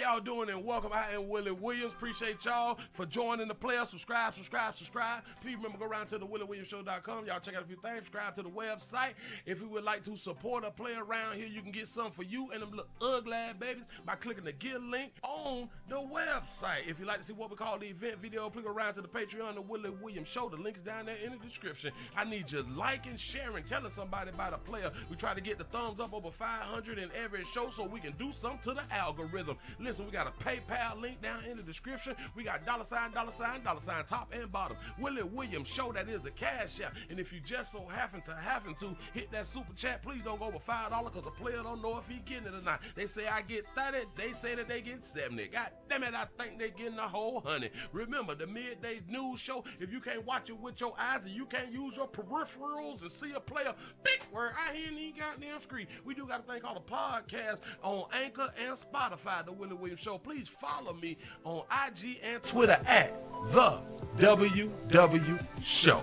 y'all doing, and welcome. I am Willie Williams. Appreciate y'all for joining the player. Subscribe. Please remember, go around to the WillieWilliamsShow.com. Y'all check out a few things. Subscribe to the website. If you would like to support a player around here, you can get something for you and them little ugly ass babies by clicking the Get link on the website. If you'd like to see what we call the event video, please go around to the Patreon, the Willie Williams Show. The link's down there in the description. I need you liking, sharing, telling somebody about a player. We try to get the thumbs up over 500 in every show so we can do something to the algorithm. Listen, we got a PayPal link down in the description. We got $, top and bottom. Willie Williams Show, that is the cash app. And if you just so happen to hit that super chat, please don't go over $5 because the player don't know if he getting it or not. They say I get 30, they say that they get 70. God damn it, I think they getting a whole 100. Remember, the midday news show, if you can't watch it with your eyes and you can't use your peripherals and see a player, big word, I hear any goddamn screen. We do got a thing called a podcast on Anchor and Spotify, the Willie Williams Show. Please follow me on IG and Twitter at the WW Show.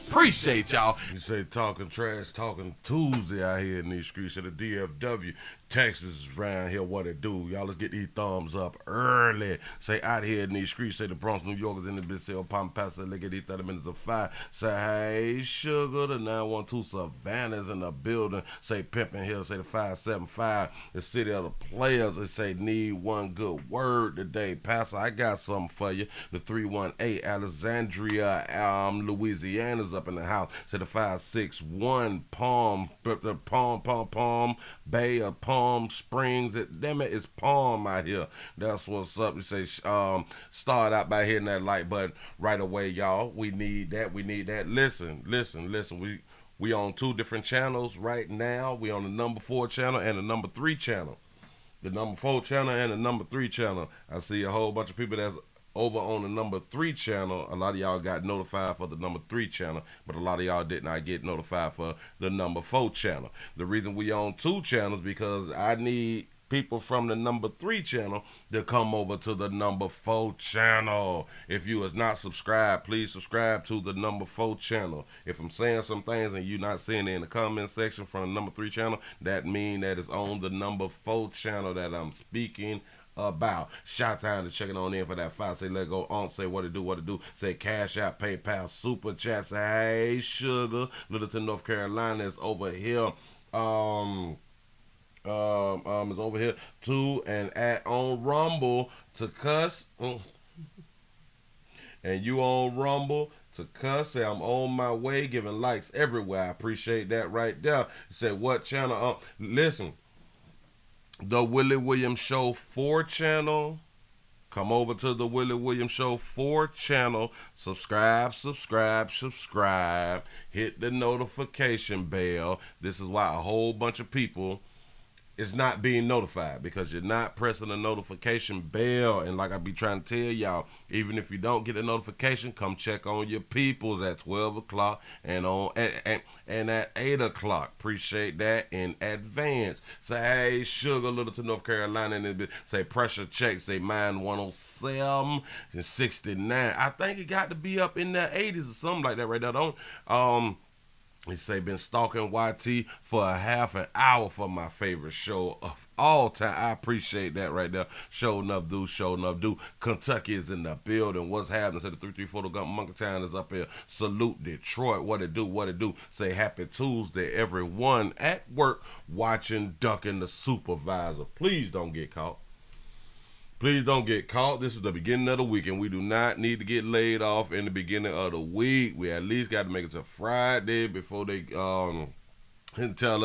Appreciate y'all. You say talking trash, talking Tuesday out here in these streets of the DFW. Texas is around here, what it do. Y'all let's get these thumbs up early. Say out here in these streets, say the Bronx, New York is in the big cell, Palm Paso, look at these 30 minutes of fire. Say, hey, sugar, the 912 Savannah's in the building. Say Pimpin' Hill, say the 575, the city of the players. They say need one good word today. Pastor, I got something for you. The 318 Alexandria, Louisiana's up in the house. Say the 561 Palm Bay of Palm Springs. Damn it, it's Palm out here. That's what's up. You say start out by hitting that like button right away, y'all. We need that. Listen. We on 2 different channels right now. We on the number 4 channel and the number 3 channel. The number 4 channel and the number 3 channel. I see a whole bunch of people that's over on the number 3 channel. A lot of y'all got notified for the number 3 channel, but a lot of y'all did not get notified for the number 4 channel. The reason we on 2 channels because I need people from the number 3 channel to come over to the number 4 channel. If you is not subscribed, please subscribe to the number 4 channel. If I'm saying some things and you're not seeing it in the comment section from the number 3 channel, that mean that it's on the number 4 channel that I'm speaking about. Shot time to checking on in for that 5. Say let go on. Say what it do. Say cash out, PayPal, super chat. Say hey sugar. Littleton, North Carolina is over here. Is over here too, and at on Rumble to cuss. And you on Rumble to cuss. Say I'm on my way, giving likes everywhere. I appreciate that right there. Say what channel? Listen. The Willie Williams Show 4 channel. Come over to the Willie Williams Show 4 channel. Subscribe. Hit the notification bell. This is why a whole bunch of people is not being notified, because you're not pressing the notification bell. And like I be trying to tell y'all, even if you don't get a notification, come check on your peoples at 12 o'clock and at 8 o'clock. Appreciate that in advance. Say hey sugar, Littleton, North Carolina, and say pressure check. Say mine 107 and 69. I think it got to be up in the 80s or something like that right now. They say been stalking YT for a half an hour for my favorite show of all time. I appreciate that right there. Show enough do. Kentucky is in the building. What's happening? Say the 334 to Monkey Town is up here. Salute Detroit. What it do. Say happy Tuesday, everyone at work watching Ducking the Supervisor. Please don't get caught. Please don't get caught. This is the beginning of the week, and we do not need to get laid off in the beginning of the week. We at least got to make it to Friday before they tell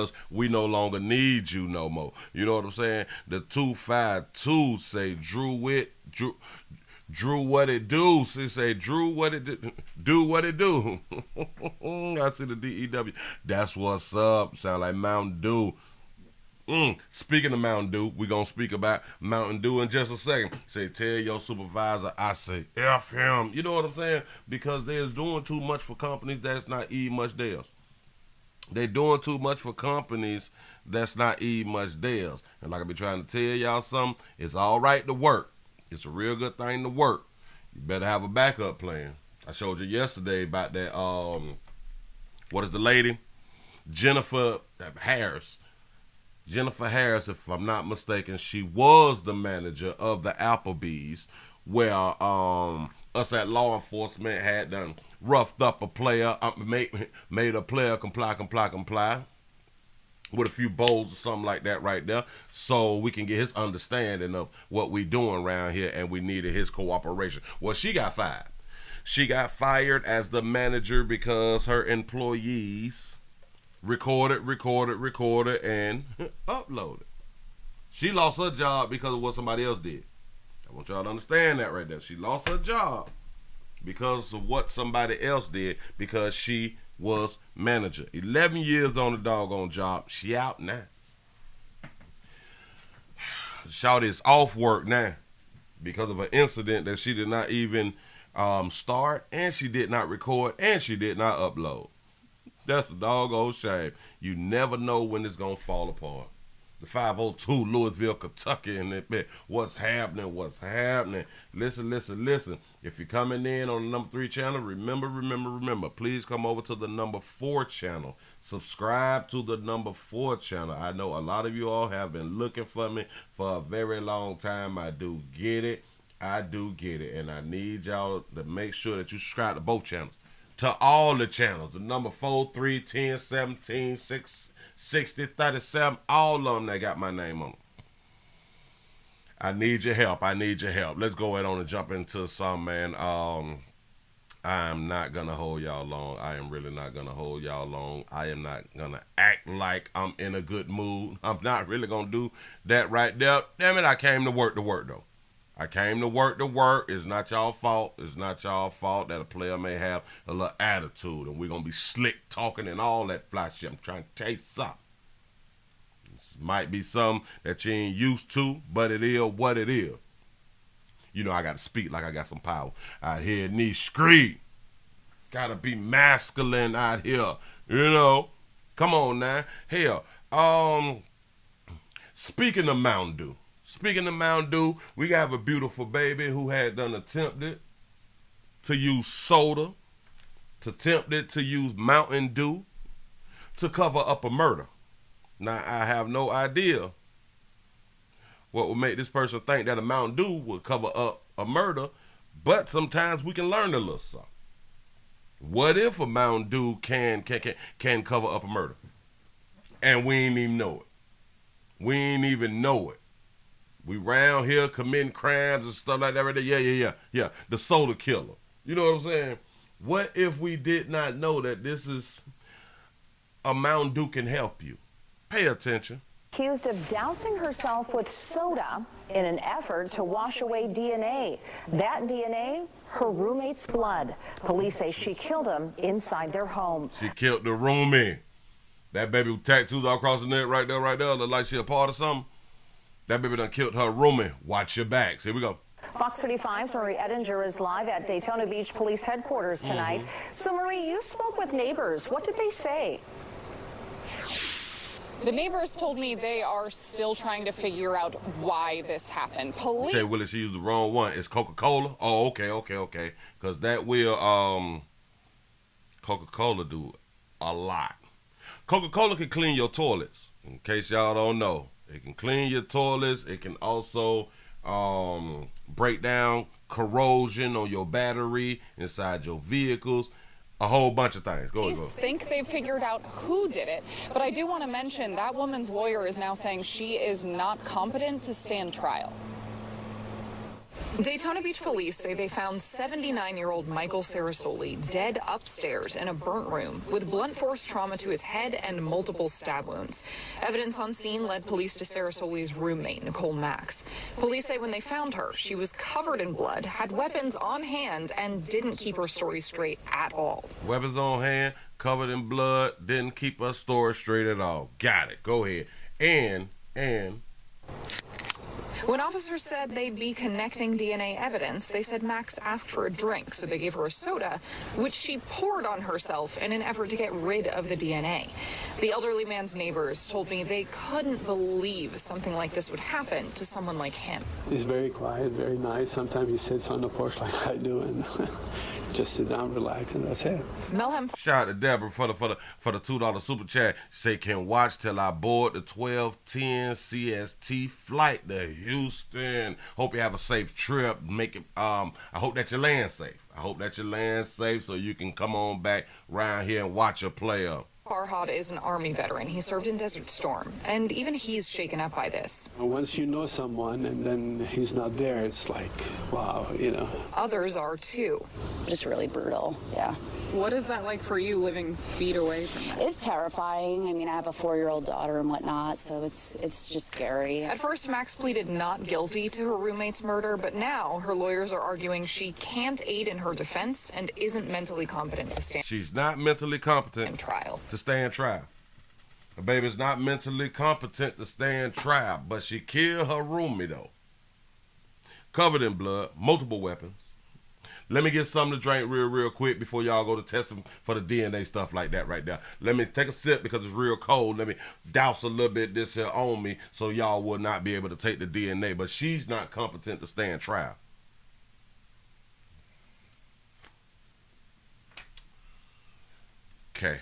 us we no longer need you no more. You know what I'm saying? The 252 say Drew what it do. She say Drew what it do what it do. I see the DEW. That's what's up. Sound like Mountain Dew. Speaking of Mountain Dew, we're going to speak about Mountain Dew in just a second. Say, tell your supervisor, I say, F him. You know what I'm saying? Because they're doing too much for companies that's not eating much theirs. They're doing too much for companies that's not eating much theirs. And like I be trying to tell y'all something, it's all right to work. It's a real good thing to work. You better have a backup plan. I showed you yesterday about that, what is the lady? Jennifer Harris. Jennifer Harris, if I'm not mistaken, she was the manager of the Applebee's, where us at law enforcement had done roughed up a player, made a player comply with a few bowls or something like that right there, so we can get his understanding of what we doing around here, and we needed his cooperation. Well, she got fired. She got fired as the manager because her employees recorded, and uploaded. She lost her job because of what somebody else did. I want y'all to understand that right there. She lost her job because of what somebody else did, because she was manager. 11 years on the doggone job. She out now. Shawty is off work now because of an incident that she did not even start, and she did not record, and she did not upload. That's a doggone shame. You never know when it's going to fall apart. The 502 Louisville, Kentucky, and that bit. What's happening? What's happening? Listen. If you're coming in on the number 3 channel, remember, please come over to the number 4 channel. Subscribe to the number 4 channel. I know a lot of you all have been looking for me for a very long time. I do get it. And I need y'all to make sure that you subscribe to both channels. To all the channels. The number 4, 3, 10, 17, 6, 60, 37, all of them that got my name on them. I need your help. Let's go ahead on and jump into some, man. I am not going to hold y'all long. I am really not going to hold y'all long. I am not going to act like I'm in a good mood. I'm not really going to do that right there. Damn it, I came to work though. I came to work. It's not y'all fault. It's not y'all fault that a player may have a little attitude, and we're going to be slick talking and all that fly shit. I'm trying to tell you something. This might be something that you ain't used to, but it is what it is. You know, I got to speak like I got some power out here in these streets. Got to be masculine out here, you know. Come on now. Hell, speaking of Mountain Dew, we have a beautiful baby who had done attempted to use soda, attempted to use Mountain Dew to cover up a murder. Now, I have no idea what would make this person think that a Mountain Dew would cover up a murder, but sometimes we can learn a little something. What if a Mountain Dew can cover up a murder? And we ain't even know it. We round here committing crimes and stuff like that right there. Yeah. The soda killer. You know what I'm saying? What if we did not know that this is a Mountain Dew can help you? Pay attention. Accused of dousing herself with soda in an effort to wash away DNA. That DNA, her roommate's blood. Police say she killed him inside their home. She killed the roommate. That baby with tattoos all across the neck right there, look like she a part of something. That baby done killed her roommate. Watch your backs. Here we go. Fox 35's Marie Ettinger is live at Daytona Beach Police Headquarters tonight. So, Marie, you spoke with neighbors. What did they say? The neighbors told me they are still trying to figure out why this happened. Police. Say, Willie, she used the wrong one. It's Coca-Cola. Oh, okay. Because that will Coca-Cola do a lot. Coca-Cola can clean your toilets. In case y'all don't know. It can clean your toilets. It can also break down corrosion on your battery inside your vehicles. A whole bunch of things. Go. Think they've figured out who did it, but I do want to mention that woman's lawyer is now saying she is not competent to stand trial. Daytona Beach police say they found 79-year-old Michael Sarasoli dead upstairs in a burnt room with blunt force trauma to his head and multiple stab wounds. Evidence on scene led police to Sarasoli's roommate, Nicole Max. Police say when they found her, she was covered in blood, had weapons on hand, and didn't keep her story straight at all. Weapons on hand, covered in blood, didn't keep her story straight at all. Got it. Go ahead. And when officers said they'd be connecting DNA evidence, they said Max asked for a drink, so they gave her a soda, which she poured on herself in an effort to get rid of the DNA. The elderly man's neighbors told me they couldn't believe something like this would happen to someone like him. He's very quiet, very nice. Sometimes he sits on the porch like I do, and just sit down, relax, and that's it. Melham. Shout out to Deborah for the $2 super chat. Say can watch till I board the 12:10 CST flight to Houston. Hope you have a safe trip. Make it. I hope that you land safe. I hope that you land safe so you can come on back around here and watch a player. Farhad is an Army veteran. He served in Desert Storm, and even he's shaken up by this. Once you know someone and then he's not there, it's like, wow, you know. Others are too. Just really brutal, yeah. What is that like for you, living feet away from that? It's terrifying. I mean, I have a 4-year-old daughter and whatnot, so it's just scary. At first, Max pleaded not guilty to her roommate's murder, but now her lawyers are arguing she can't aid in her defense and isn't mentally competent to stand. She's not mentally competent in trial. To stand trial. The baby's not mentally competent to stand trial, but she killed her roommate though. Covered in blood, multiple weapons. Let me get something to drink real quick before y'all go to test them for the DNA stuff like that right there. Let me take a sip because it's real cold. Let me douse a little bit this here on me so y'all will not be able to take the DNA. But she's not competent to stand trial. Okay.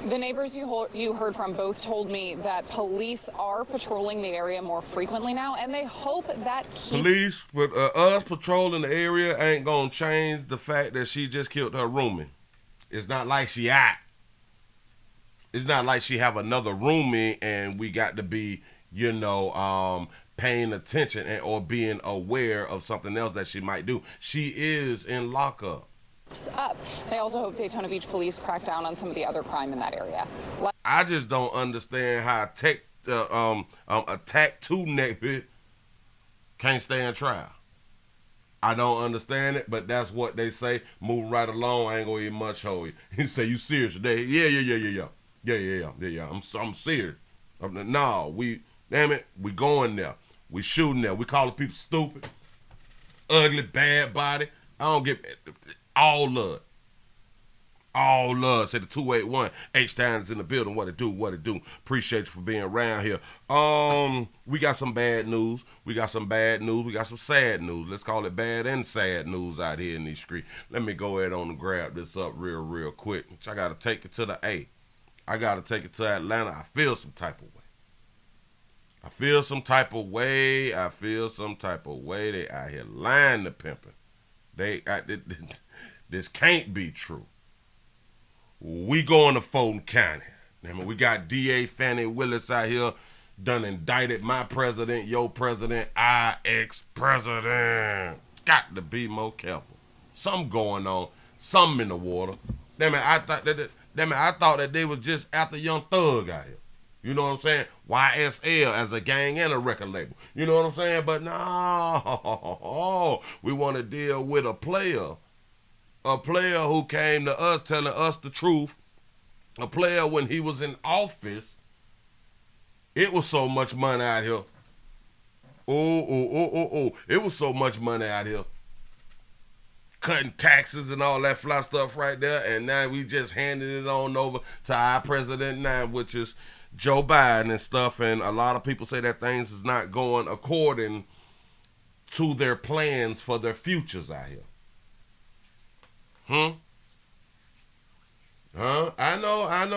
The neighbors you heard from both told me that police are patrolling the area more frequently now, and they hope that police with us patrolling the area ain't gonna change the fact that she just killed her roomie. It's not like she out. It's not like she have another roomie and we got to be, you know, paying attention or being aware of something else that she might do. She is in lockup. up. They also hope Daytona Beach police crack down on some of the other crime in that area. I just don't understand how a tattoo naked can't stand trial. I don't understand it, but that's what they say. Moving right along, I ain't gonna even much hold you. He say, you serious today? Yeah. I'm serious. No, damn it, we going there. We shooting there. We calling people stupid, ugly, bad body. I don't get all love. All love. Say the 281 H-Town is in the building. What it do? Appreciate you for being around here. We got some bad news. We got some bad news. We got some sad news. Let's call it bad and sad news out here in these streets. Let me go ahead on and grab this up real quick. I got to take it to the A. I got to take it to Atlanta. I feel some type of way. I feel some type of way. They out here lying to pimping. This can't be true. We going to Fulton County. I mean, we got DA Fani Willis out here done indicted my president, your president, our ex-president. Got to be more careful. Something going on. Something in the water. Damn it, I thought that they was just after Young Thug out here. You know what I'm saying? YSL as a gang and a record label. You know what I'm saying? But no, we want to deal with a player. A player who came to us telling us the truth. A player when he was in office. It was so much money out here. It was so much money out here. Cutting taxes and all that fly stuff right there. And now we just handed it on over to our president now, which is Joe Biden and stuff. And a lot of people say that things is not going according to their plans for their futures out here. I know. I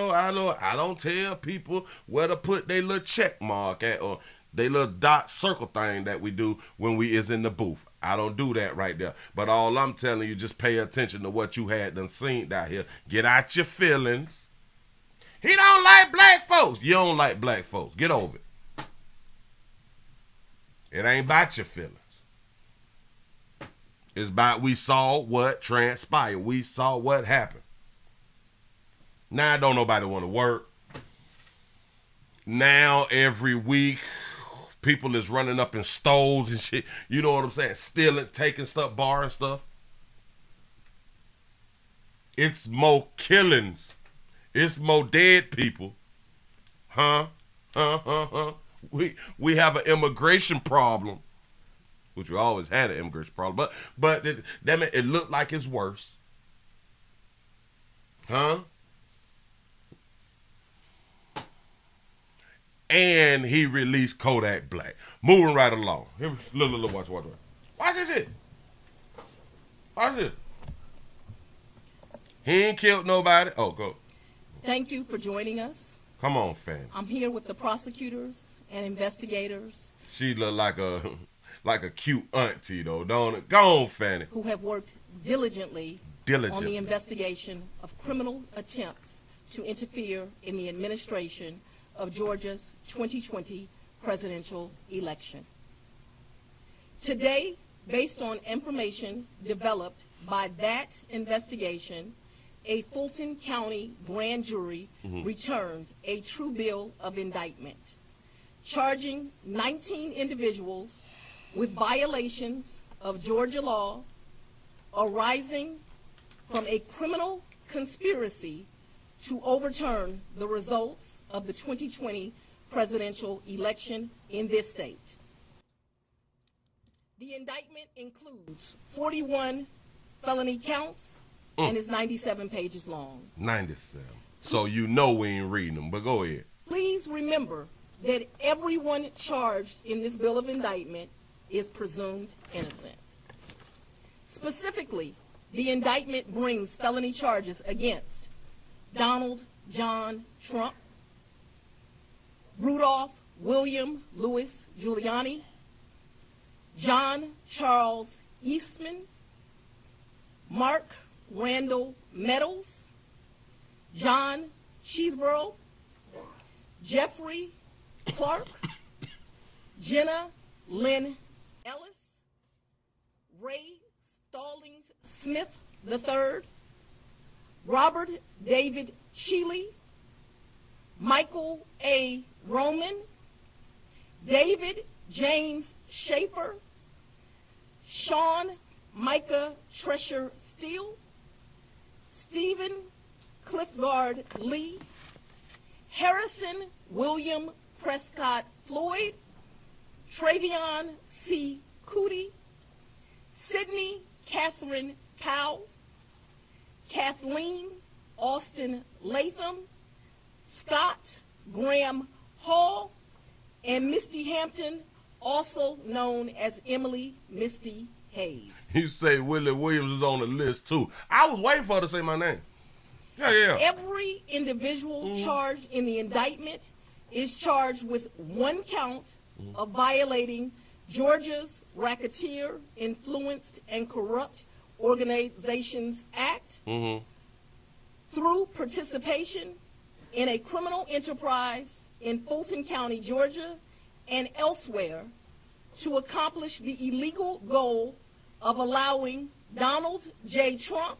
don't tell people where to put their little check mark at or their little dot circle thing that we do when we is in the booth. I don't do that right there. But all I'm telling you, just pay attention to what you had done seen out here. Get out your feelings. He don't like black folks. You don't like black folks. Get over it. It ain't about your feelings. It's about we saw what transpired. We saw what happened. Now don't nobody want to work. Now every week people is running up in stores and shit. You know what I'm saying? Stealing, taking stuff, borrowing stuff. It's more killings. It's more dead people. We have an immigration problem. Which we always had an immigration problem. But it looked like it's worse. And he released Kodak Black. Moving right along. Here, look, watch. Watch this shit. Watch this. He ain't killed nobody. Oh, go. Thank you for joining us. Come on, Fani. I'm here with the prosecutors and investigators. She look like a cute auntie, though, don't it? Go on, Fani. Who have worked diligently on the investigation of criminal attempts to interfere in the administration of Georgia's 2020 presidential election. Today, based on information developed by that investigation, a Fulton County grand jury returned a true bill of indictment, charging 19 individuals with violations of Georgia law arising from a criminal conspiracy to overturn the results of the 2020 presidential election in this state. The indictment includes 41 felony counts and is 97 pages long. 97. So you know we ain't reading them, but go ahead. Please remember that everyone charged in this bill of indictment is presumed innocent. Specifically, the indictment brings felony charges against Donald John Trump, Rudolph William Louis Giuliani, John Charles Eastman, Mark Randall Meadows, John Cheeseborough, Jeffrey Clark, Jenna Lynn Ellis, Ray Stallings Smith III, Robert David Cheeley, Michael A. Roman, David James Schaefer, Sean Micah Tresher Steele, Stephen Cliffgard Lee, Harrison William Prescott Floyd, Travion C. Cootie, Sydney Catherine Powell, Kathleen Austin Latham, Scott Graham Hall, and Misty Hampton, also known as Emily Misty Hayes. You say Willie Williams is on the list, too. I was waiting for her to say my name. Yeah. Every individual charged in the indictment is charged with one count of violating Georgia's Racketeer, Influenced, and Corrupt Organizations Act through participation in a criminal enterprise in Fulton County, Georgia, and elsewhere to accomplish the illegal goal of allowing Donald J. Trump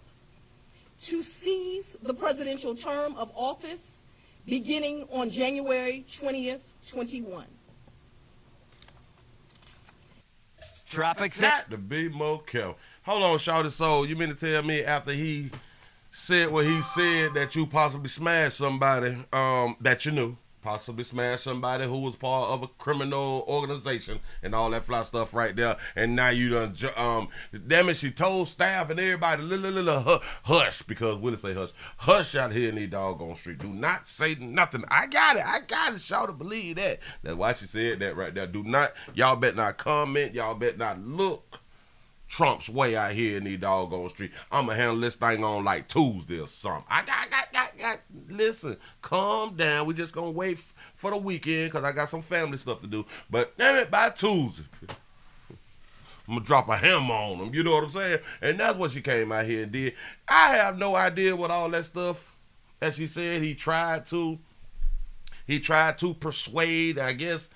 to seize the presidential term of office beginning on January 20th, 21. Traffic. Got to be more careful. Hold on, Shawty. So you mean to tell me after he said what he said that you possibly smashed somebody that you knew? Possibly smash somebody who was part of a criminal organization and all that fly stuff right there. And now you done, damn it, she told staff and everybody, hush, because Willie say hush. Hush out here in these doggone street. Do not say nothing. I got it, y'all to believe that. That's why she said that right there. Y'all better not comment. Y'all better not look Trump's way out here in these doggone street. I'm going to handle this thing on like Tuesday or something. Listen, calm down. We just going to wait for the weekend because I got some family stuff to do. But damn it, by Tuesday, I'm going to drop a hammer on them. You know what I'm saying? And that's what she came out here and did. I have no idea what all that stuff, as she said, he tried to persuade, I guess,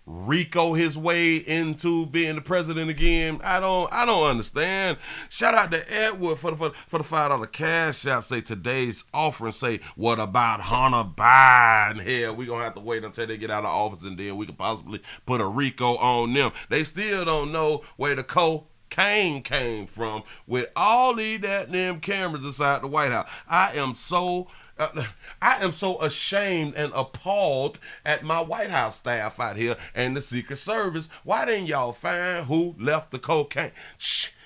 Rico his way into being the president again. I don't understand. Shout out to Edward for the $5 cash app. Say today's offering. Say what about Hunter Biden? Hell, we gonna have to wait until they get out of office and then we can possibly put a Rico on them. They still don't know where the cocaine came from with all these damn cameras inside the White House. I am so ashamed and appalled at my White House staff out here and the Secret Service. Why didn't y'all find who left the cocaine?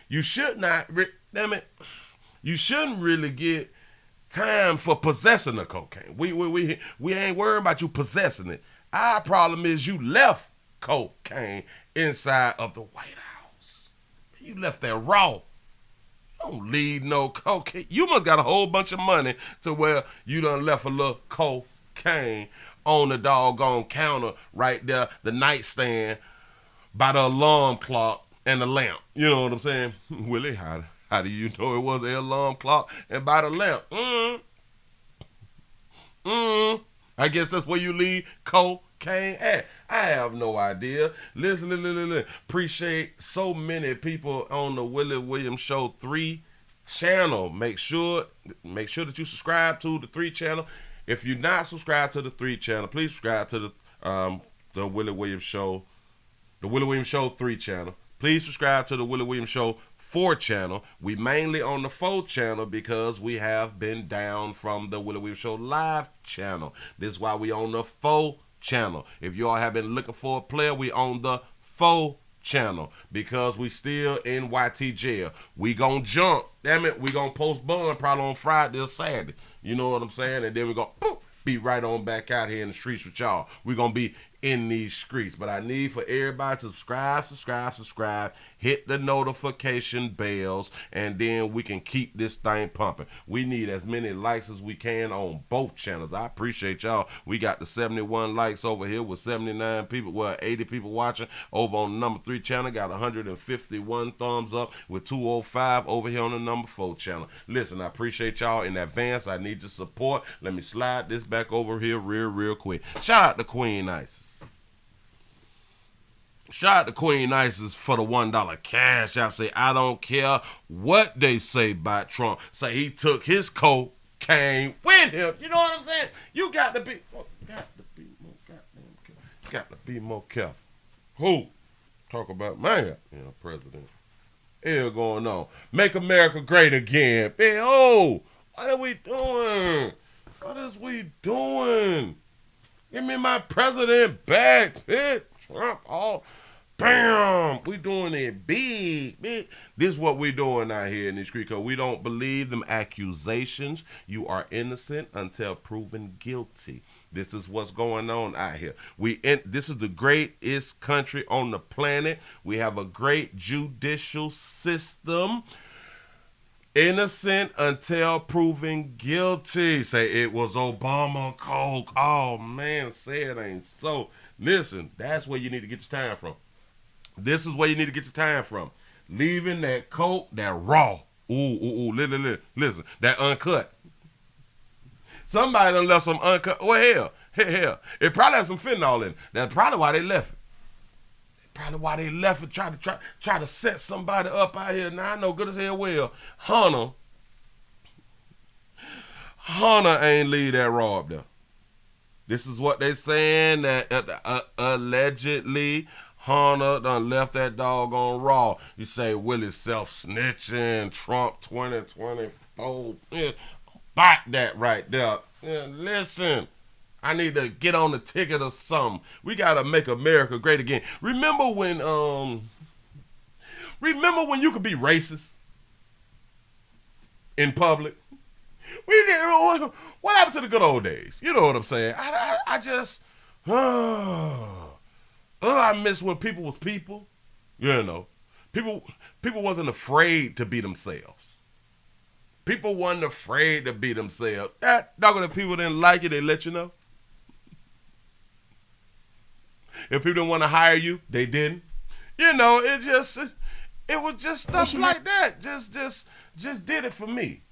You should not, damn it, you shouldn't really get time for possessing the cocaine. We ain't worrying about you possessing it. Our problem is you left cocaine inside of the White House. You left that raw. Don't leave no cocaine. You must got a whole bunch of money to where you done left a little cocaine on the doggone counter right there, the nightstand, by the alarm clock and the lamp. You know what I'm saying? Willie, how do you know it was an alarm clock and by the lamp? I guess that's where you leave cocaine at. I have no idea. Listen. Appreciate so many people on the Willie Williams Show 3 channel. Make sure that you subscribe to the 3 channel. If you're not subscribed to the 3 channel, please subscribe to the Willie Williams Show, the Willie Williams Show 3 channel. Please subscribe to the Willie Williams Show 4 channel. We mainly on the 4 channel because we have been down from the Willie Williams Show live channel. This is why we on the 4 channel. If you all have been looking for a player, we on the 4 channel because we still in YT jail. We gonna jump. Damn it, we gonna post bond probably on Friday or Saturday. You know what I'm saying? And then we gonna be right on back out here in the streets with y'all. We gonna be in these streets. But I need for everybody to subscribe, hit the notification bells, and then we can keep this thing pumping. We need as many likes as we can on both channels. I appreciate y'all. We got the 71 likes over here with 79 people, well, 80 people watching. Over on the number 3 channel, got 151 thumbs up with 205 over here on the number 4 channel. Listen, I appreciate y'all in advance. I need your support. Let me slide this back over here real quick. Shout out to Queen Isis. Shout out to Queen Isis for the $1 cash app. Say, I don't care what they say about Trump. Say he took his cocaine with him. You know what I'm saying? You got to be more goddamn careful. You got to be more careful. Who? Talk about man, president. Hell going on. Make America great again. Man, what are we doing? What is we doing? Give me my president back, bitch. Trump, bam! We doing it big. This is what we doing out here in the street, because we don't believe them accusations. You are innocent until proven guilty. This is what's going on out here. This is the greatest country on the planet. We have a great judicial system. Innocent until proven guilty. Say it was Obama coke. Oh man, say it ain't so. Listen, that's where you need to get your time from. This is where you need to get your time from. Leaving that coke, that raw. Listen, that uncut. Somebody done left some uncut. Well, hell. It probably has some fentanyl in it. That's probably why they left it. Probably why they left it, try to set somebody up out here. Now I know good as hell well, Hunter ain't leave that raw up there. This is what they saying, that allegedly Hunter done left that doggone raw. You say Willie self-snitching, Trump 2024. Yeah, bite that right there. Yeah, listen. I need to get on the ticket or something. We gotta make America great again. Remember when you could be racist in public? What happened to the good old days? You know what I'm saying? I miss when people was people. You know, people wasn't afraid to be themselves. People wasn't afraid to be themselves. That doggone if people didn't like it, they let you know. If people didn't want to hire you, they didn't. You know, it was just stuff like that. Just did it for me.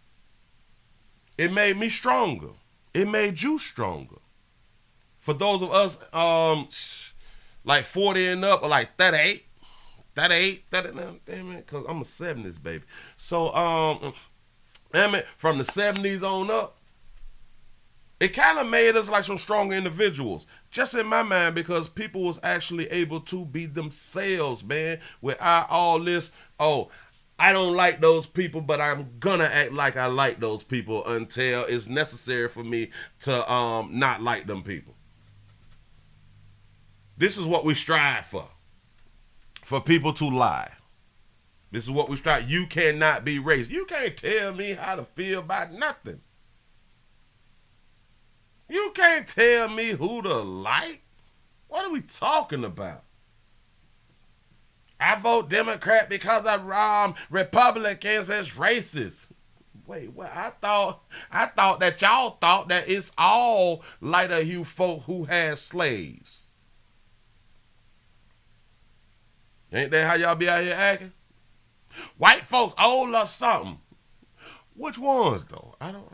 It made me stronger. It made you stronger. For those of us like 40 and up, or like 38, damn it, because I'm a 70s baby. So damn it, from the 70s on up, it kind of made us like some stronger individuals. Just in my mind, because people was actually able to be themselves, man, without all this, I don't like those people, but I'm gonna act like I like those people until it's necessary for me to not like them people. This is what we strive for people to lie. This is what we strive. You cannot be racist. You can't tell me how to feel about nothing. You can't tell me who to like. What are we talking about? I vote Democrat because of Republicans is racist. Wait, what? I thought that y'all thought that it's all lighter hue folk who had slaves. Ain't that how y'all be out here acting? White folks owe us something. Which ones though? I don't.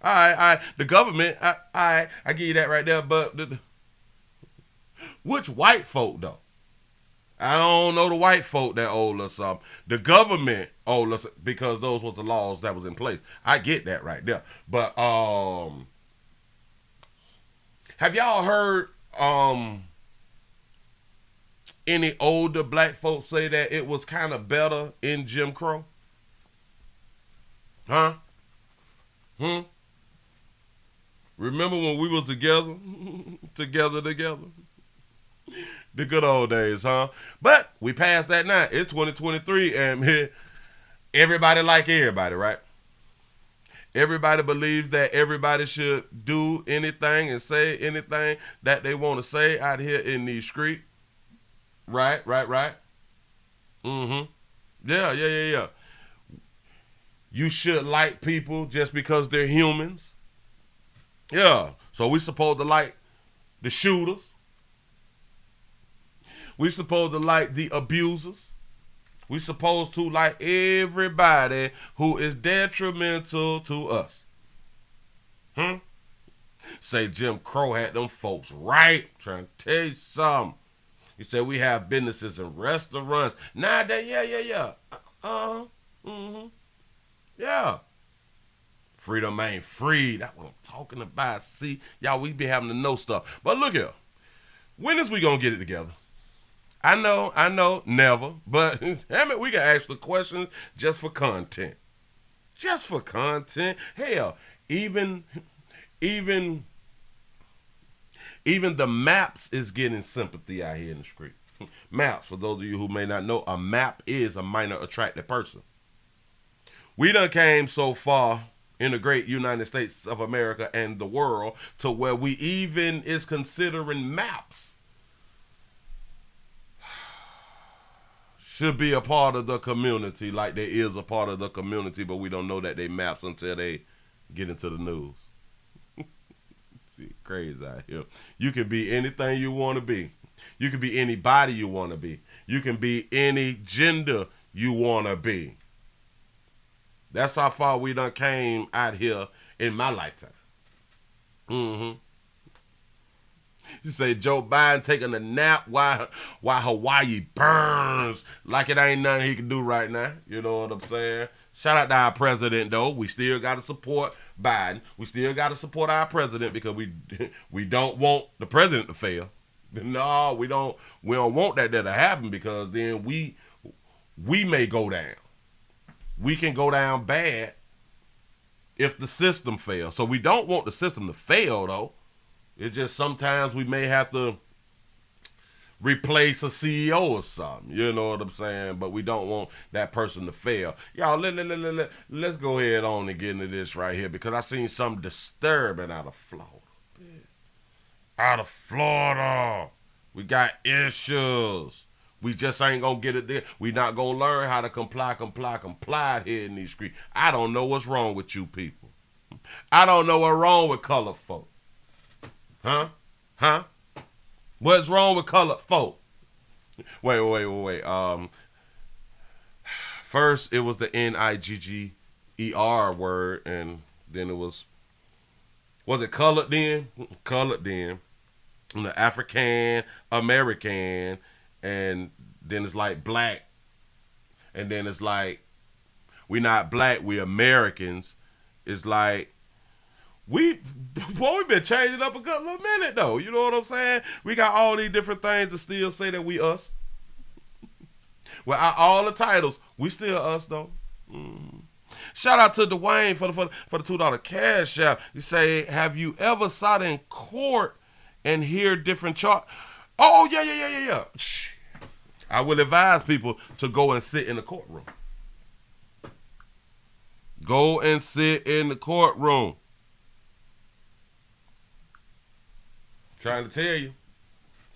All right. The government. I give you that right there. But which white folk though? I don't know the white folk that owe us something. The government owed us because those was the laws that was in place. I get that right there. But have y'all heard any older black folks say that it was kind of better in Jim Crow? Huh? Remember when we was together? together? The good old days, huh? But we passed that now. It's 2023 and everybody like everybody, right? Everybody believes that everybody should do anything and say anything that they want to say out here in these streets. Right. Yeah. You should like people just because they're humans. Yeah. So we supposed to like the shooters. We supposed to like the abusers. We supposed to like everybody who is detrimental to us. Say Jim Crow had them folks right. Trying to tell you something. He said we have businesses and restaurants. Nowadays, yeah. Yeah. Freedom ain't free. That's what I'm talking about. See, y'all, we be having to know stuff. But look here. When is we gonna get it together? I know, never. But damn it, we can ask the questions just for content. Just for content. Hell, even the maps is getting sympathy out here in the street. Maps, for those of you who may not know, a map is a minor attracted person. We done came so far in the great United States of America and the world to where we even is considering maps should be a part of the community, like there is a part of the community, but we don't know that they maps until they get into the news. See, crazy out here. You can be anything you want to be. You can be anybody you want to be. You can be any gender you want to be. That's how far we done came out here in my lifetime. You say Joe Biden taking a nap while Hawaii burns like it ain't nothing he can do right now. You know what I'm saying? Shout out to our president, though. We still got to support Biden. We still got to support our president because we don't want the president to fail. No, we don't want that to happen because then we may go down. We can go down bad if the system fails. So we don't want the system to fail, though. It's just sometimes we may have to replace a CEO or something. You know what I'm saying? But we don't want that person to fail. Y'all, let's go ahead on and get into this right here because I seen something disturbing out of Florida. Out of Florida. We got issues. We just ain't going to get it there. We not going to learn how to comply here in these streets. I don't know what's wrong with you people. I don't know what's wrong with colored folk. Huh? What's wrong with colored folk? Wait. First, it was the Nigger word, and then it was it colored then? Colored then. And the African, American, and then it's like black. And then it's like, we not black, we Americans. It's like, we've been changing up a good little minute, though. You know what I'm saying? We got all these different things to still say that we us. Well, all the titles, we still us, though. Shout out to Dwayne for the $2 cash app. You say, have you ever sat in court and hear different chart? Oh, yeah. I will advise people to go and sit in the courtroom. Go and sit in the courtroom. Trying to tell you.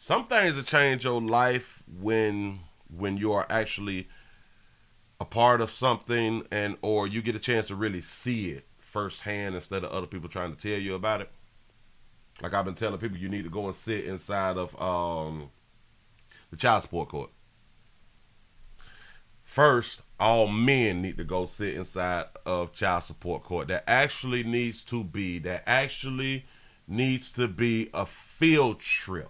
Some things that change your life when you are actually a part of something, and or you get a chance to really see it firsthand instead of other people trying to tell you about it. Like I've been telling people, you need to go and sit inside of the child support court. First, all men need to go sit inside of child support court. That actually needs to be a field trip.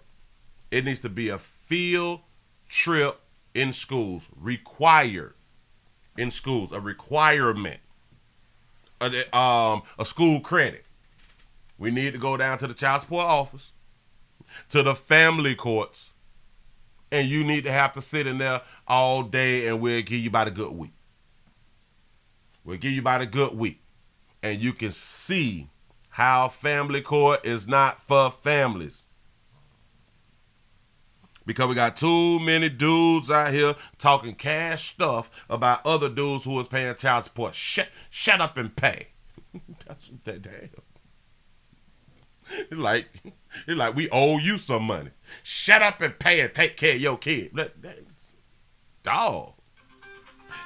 It needs to be a field trip in schools, required in schools, a requirement, a school credit. We need to go down to the child support office, to the family courts, and you need to have to sit in there all day, and we'll give you about a good week. We'll give you about a good week, and you can see how family court is not for families. Because we got too many dudes out here talking cash stuff about other dudes who is paying child support. Shut up and pay. That's that damn. It's like we owe you some money. Shut up and pay and take care of your kid. Dog.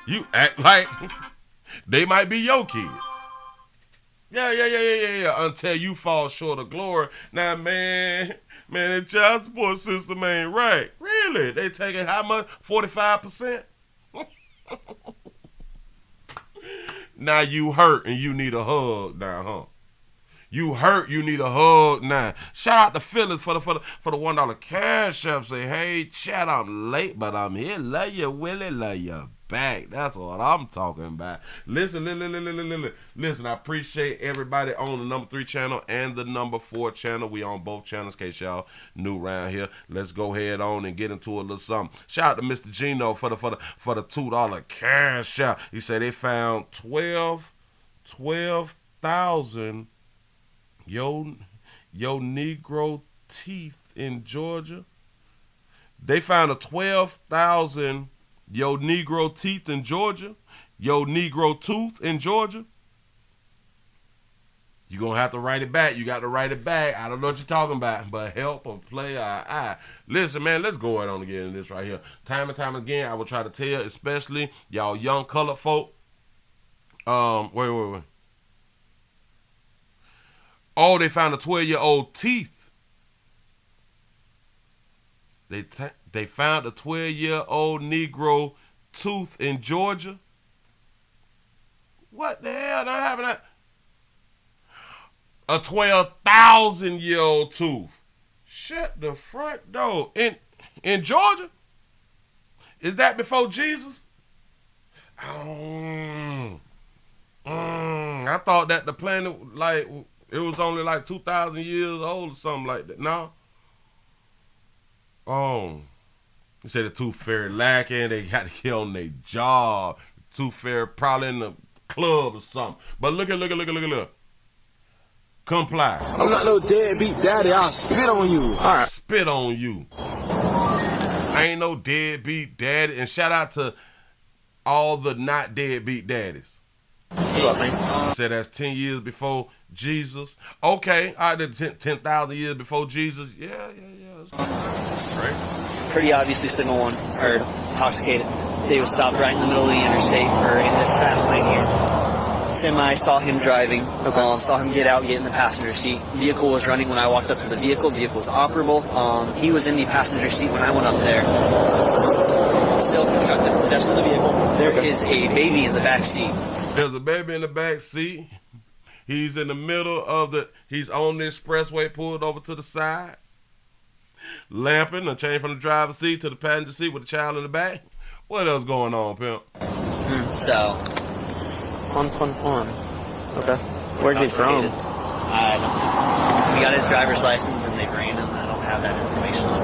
You act like they might be your kids. Yeah. Until you fall short of glory. Now, man, the child support system ain't right. Really? They taking how much? 45%? Now you hurt and you need a hug now, huh? You hurt, you need a hug now. Shout out to Phyllis for the $1 cash app. Say, hey, chat, I'm late, but I'm here. Love you, Willie. Love you back. That's what I'm talking about. Listen, I appreciate everybody on the number 3 channel and the number 4 channel. We on both channels, in case y'all new around here. Let's go ahead on and get into a little something. Shout out to Mr. Gino for the $2 cash app. He said they found 12,000 Yo Negro teeth in Georgia. They found a 12,000 Yo Negro teeth in Georgia. Yo Negro tooth in Georgia. You're going to have to write it back. You got to write it back. I don't know what you're talking about, but help or play I. Listen, man, let's go ahead on again in this right here. Time and time again, I will try to tell, especially y'all young colored folk. Wait. Oh, they found a 12-year-old teeth. They found a 12-year-old Negro tooth in Georgia. What the hell? Not having that. A 12,000-year-old tooth. Shut the front door. In Georgia? Is that before Jesus? I thought that the planet, it was only 2,000 years old or something like that. No? Oh. He said the tooth fairy lacking. They got to get on their job. The tooth fairy probably in the club or something. But look. Comply. I'm not no deadbeat daddy. I'll spit on you. All right. Spit on you. I ain't no deadbeat daddy. And shout out to all the not deadbeat daddies. Said that's 10 years before Jesus. Okay, I did 10,000 years before Jesus. Yeah. Right. Pretty obviously signal one or intoxicated. They was stopped right in the middle of the interstate or in this fast lane here. Semi saw him driving. Saw him get out, get in the passenger seat. Vehicle was running when I walked up to the vehicle. Vehicle was operable. He was in the passenger seat when I went up there. Still constructive possession of the vehicle. There is a baby in the back seat. There's a baby in the back seat. He's in the middle of he's on the expressway, pulled over to the side. Lamping, a change from the driver's seat to the passenger seat with a child in the back. What else going on, pimp? So. Fun. Okay. Where's he from? I don't know. He got his driver's license and they ran him. I don't have that information on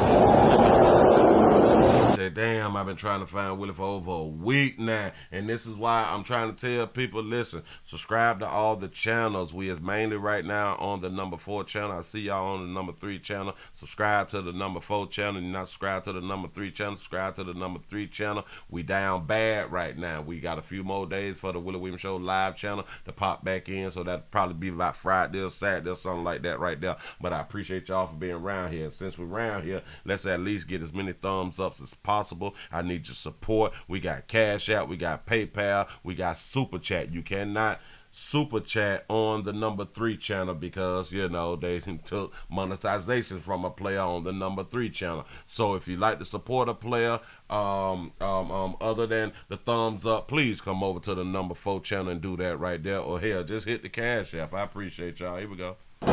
said, damn, I've been trying to find Willie for over a week now. And this is why I'm trying to tell people, listen, subscribe to all the channels. We is mainly right now on the number 4 channel. I see y'all on the number 3 channel. Subscribe to the number 4 channel. You're not subscribed to the number 3 channel. Subscribe to the number 3 channel. We down bad right now. We got a few more days for the Willie Williams Show live channel to pop back in. So that'll probably be about Friday or Saturday or something like that right there. But I appreciate y'all for being around here. Since we're around here, let's at least get as many thumbs ups as possible. I need your support. We got Cash App, we got PayPal, we got Super Chat. You cannot Super Chat on the number 3 channel because, you know, they took monetization from a player on the number 3 channel. So if you like to support a player other than the thumbs up, please come over to the number 4 channel and do that right there. Or hell, just hit the Cash App. I appreciate y'all. Here we go. He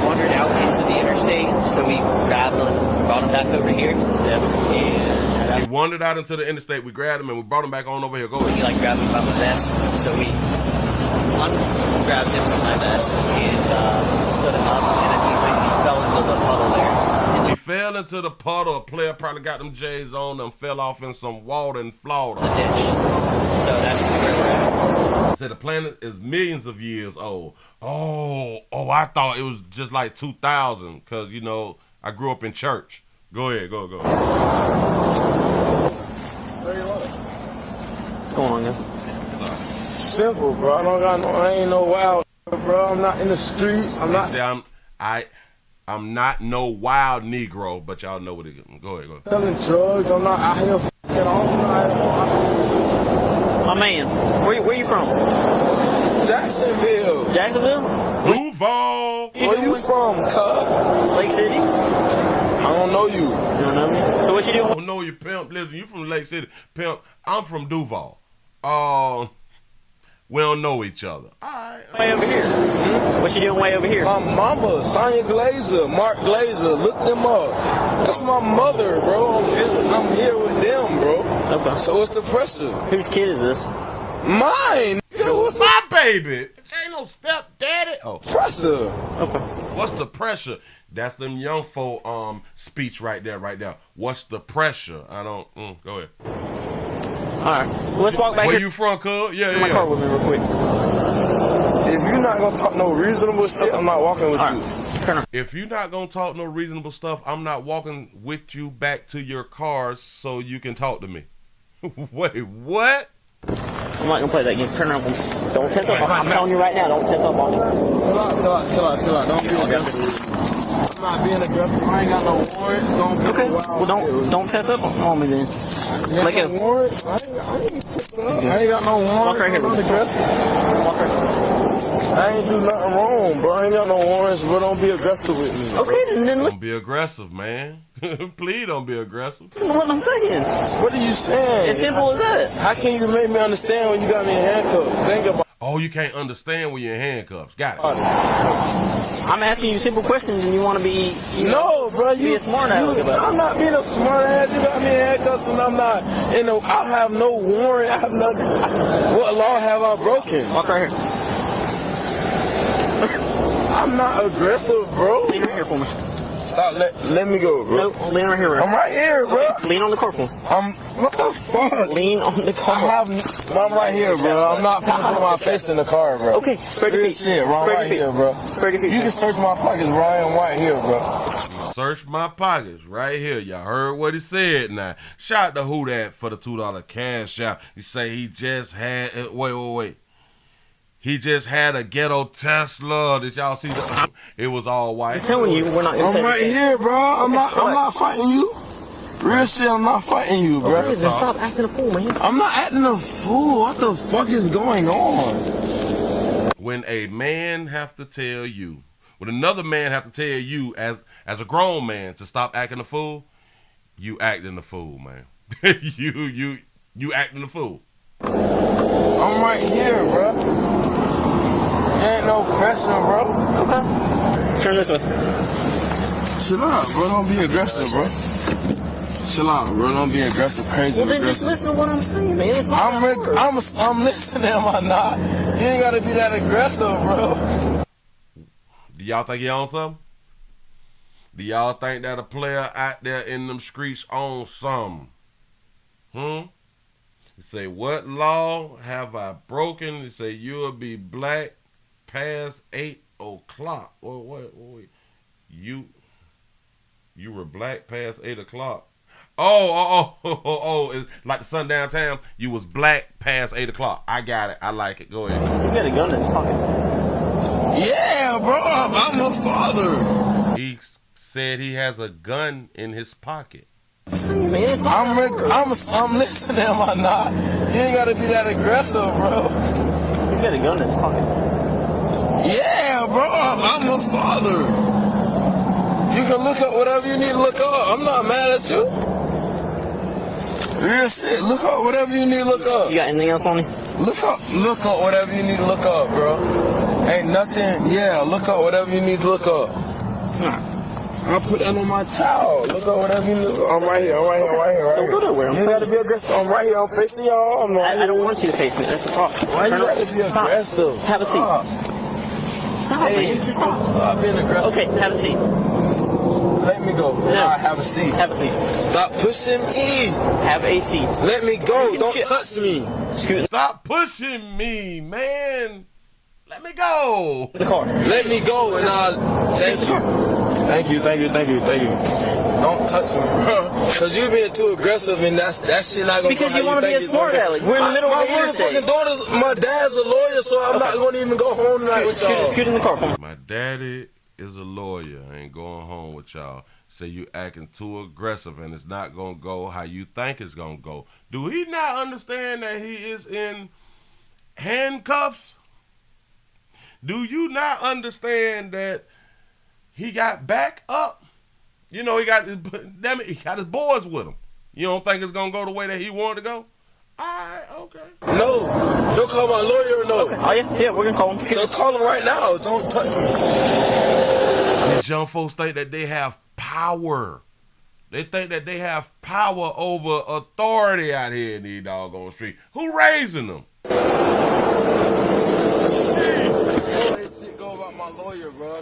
wandered out into the interstate, so we grabbed him, brought him back over here. He wandered out into the interstate, we grabbed him, and we brought him back on over here. Go ahead. He like grabbed me by my vest, so we grabbed him from my vest and stood him up, and he fell into the puddle there. He fell into the puddle. A player probably got them J's on and fell off in some water in Florida. The ditch. So that's where we're at. So the planet is millions of years old. Oh, I thought it was just like 2000 because, you know, I grew up in church. Go ahead, go. What's going on, guys? Simple, bro. I ain't no wild, bro. I'm not in the streets. I'm not no wild Negro, but y'all know what it is. Go ahead. Selling drugs. I'm not out here f***ing off. My man, where you from? Jacksonville. Duval. Where you from, cuz? Lake City. I don't know you. You don't know me? So what you doing? I don't know you, pimp. Listen, you from Lake City. Pimp, I'm from Duval. We don't know each other. All right. Way over here. What you doing way over here? My mama, Sonya Glazer, Mark Glazer. Look them up. That's my mother, bro. I'm here with them, bro. Okay. So what's the pressure? Whose kid is this? Mine. What's my baby? This ain't no stepdaddy. Oh. Pressure. Okay. What's the pressure? That's them young folk speech right there. What's the pressure? I don't. Go ahead. All right. Well, let's walk back Where here. you from, cuz? Yeah. My car with me real quick. If you're not gonna talk no reasonable shit, I'm not walking with you. Turn around. If you're not gonna talk no reasonable stuff, I'm not walking with you back to your car so you can talk to me. Wait, what? I'm not gonna play that game. Turn around. Don't tense up. I'm telling you right now. Don't tense up on me. Chill out. Don't be aggressive. I'm not being aggressive. I ain't got no warrants. Okay. Well, don't tense up on me then. Let go. Warrants? I ain't got no warrants. Walk right here. I'm not aggressive. Walk right here. I ain't do nothing wrong, bro. I ain't got no warrants, but don't be aggressive with me. Okay, then Don't be aggressive, man. Please don't be aggressive. listen to what I'm saying. What are you saying? As simple as that. How can you make me understand when you got me in handcuffs? Think about Oh, you can't understand when you're in handcuffs. Got it. I'm asking you simple questions and you want to be, no, bro. be a smart ass about it. I'm not being a smart ass. You got me in handcuffs and I'm not. I have no warrant. I have nothing. What law have I broken? Walk right here. I'm not aggressive, bro. Lean right here for me. Stop. Let me go, bro. Nope. Lean right here, bro. I'm right here, bro. Okay. Lean on the car for me. What the fuck? Lean on the car. I'm right here, bro. I'm not gonna put my face in the car, bro. Okay. Spread your feet. Shit, bro. I'm right here, bro. Spread your feet. You can search my pockets, bro. I am right here, bro. Search my pockets right here. Y'all heard what he said now. Shout out to Who Dat for the $2 cash out. You say he just had, wait. He just had a ghetto Tesla. Did y'all see that? It was all white. I'm telling you, we're not gonna I'm right here, bro. I'm not fighting you. Real shit, I'm not fighting you, bro. Okay, then stop acting a fool, man. I'm not acting a fool. What the fuck is going on? When a man have to tell you, when another man have to tell you as a grown man to stop acting a fool, you acting a fool, man. you acting a fool. I'm right here, bro. Ain't no pressure, bro. Okay. Turn this way. Chill out, bro. Don't be aggressive, bro. Chill out, bro. Don't be aggressive, crazy. Well, then just listen to what I'm saying, man. It's not I'm listening, am I not? You ain't gotta be that aggressive, bro. Do y'all think he on something? Do y'all think that a player out there in them streets owns something? He say, what law have I broken? He say, you'll be black past 8 o'clock. Wait. You were black past 8 o'clock. Oh, it's like the sundown town. You was black past 8 o'clock. I got it. I like it. Go ahead. He's got a gun in his pocket. Yeah, bro. I'm a father. He said he has a gun in his pocket. I'm listening, am I not? You ain't gotta be that aggressive, bro. He's got a gun in his pocket. Yeah, bro. I'm a father. You can look up whatever you need to look up. I'm not mad at you. Real shit. Look up whatever you need to look up. You got anything else on you? Look up whatever you need to look up, bro. Ain't nothing. Yeah, look up whatever you need to look up. I'll put that on my child. Look up whatever you need. I'm right here. Don't go nowhere. You gotta be aggressive. I'm right here. I'm facing y'all. I don't want you to face me. That's the problem. Why you gotta be aggressive? Have a seat. Stop, man. Just stop. Stop being aggressive. Okay, have a seat. Let me go. No. Have a seat. Have a seat. Stop pushing me. Have a seat. Let me go. Don't touch me. Stop pushing me, man. Let me go. The car. Let me go and I'll thank you. Thank you. Don't touch me, bro. Because you're being too aggressive and that shit not going to Because you want to be a smart aleck. We're in the middle of the interstate. My dad's a lawyer, so I'm not going to even go home tonight with y'all. Scoot in the car for me. My daddy is a lawyer. I ain't going home with y'all. Say you acting too aggressive and it's not going to go how you think it's going to go. Do he not understand that he is in handcuffs? Do you not understand that he got back up? You know, he got his boys with him. You don't think it's going to go the way that he wanted to go? All right, okay. No. You'll call my lawyer or no? Okay. Oh, yeah? Yeah, we're going to call him. So call him right now. Don't touch me. These young folks think that they have power. They think that they have power over authority out here in these doggone streets. Who raising them?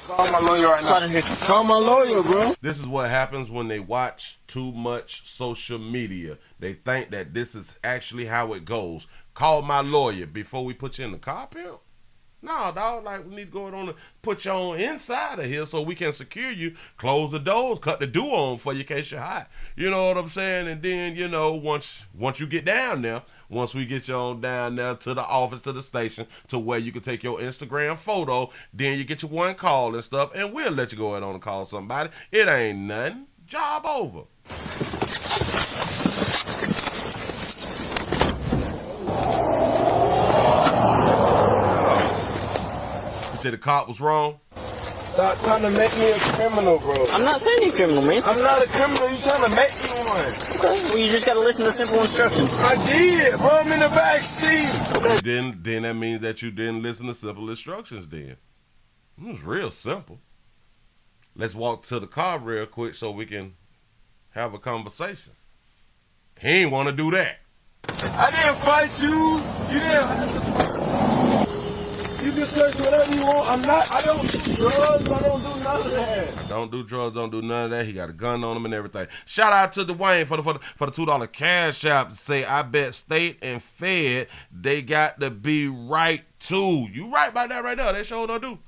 Call my lawyer right now. Call my lawyer, bro. This is what happens when they watch too much social media. They think that this is actually how it goes. Call my lawyer before we put you in the car, pimp. No, dog, like we need to go on and put you on inside of here so we can secure you, close the doors, cut the door on for you in case you're hot. You know what I'm saying? And then, you know, once you get down there, once we get you on down there to the office, to the station, to where you can take your Instagram photo, then you get your one call and stuff, and we'll let you go ahead on and call somebody. It ain't nothing. Job over. You said the cop was wrong? Stop trying to make me a criminal, bro. I'm not saying you're a criminal, man. I'm not a criminal. You're trying to make me one. Okay. Well, you just got to listen to simple instructions. I did, bro. I'm in the back seat. Okay. Then that means that you didn't listen to simple instructions then. It was real simple. Let's walk to the car real quick so we can have a conversation. He ain't want to do that. I didn't fight you. You didn't. You can search whatever you want. I don't do drugs. I don't do none of that. Don't do drugs. Don't do none of that. He got a gun on him and everything. Shout out to Dwayne for the $2 cash app. Say, I bet state and fed, they got to be right too. You right about that right there. They sure don't do.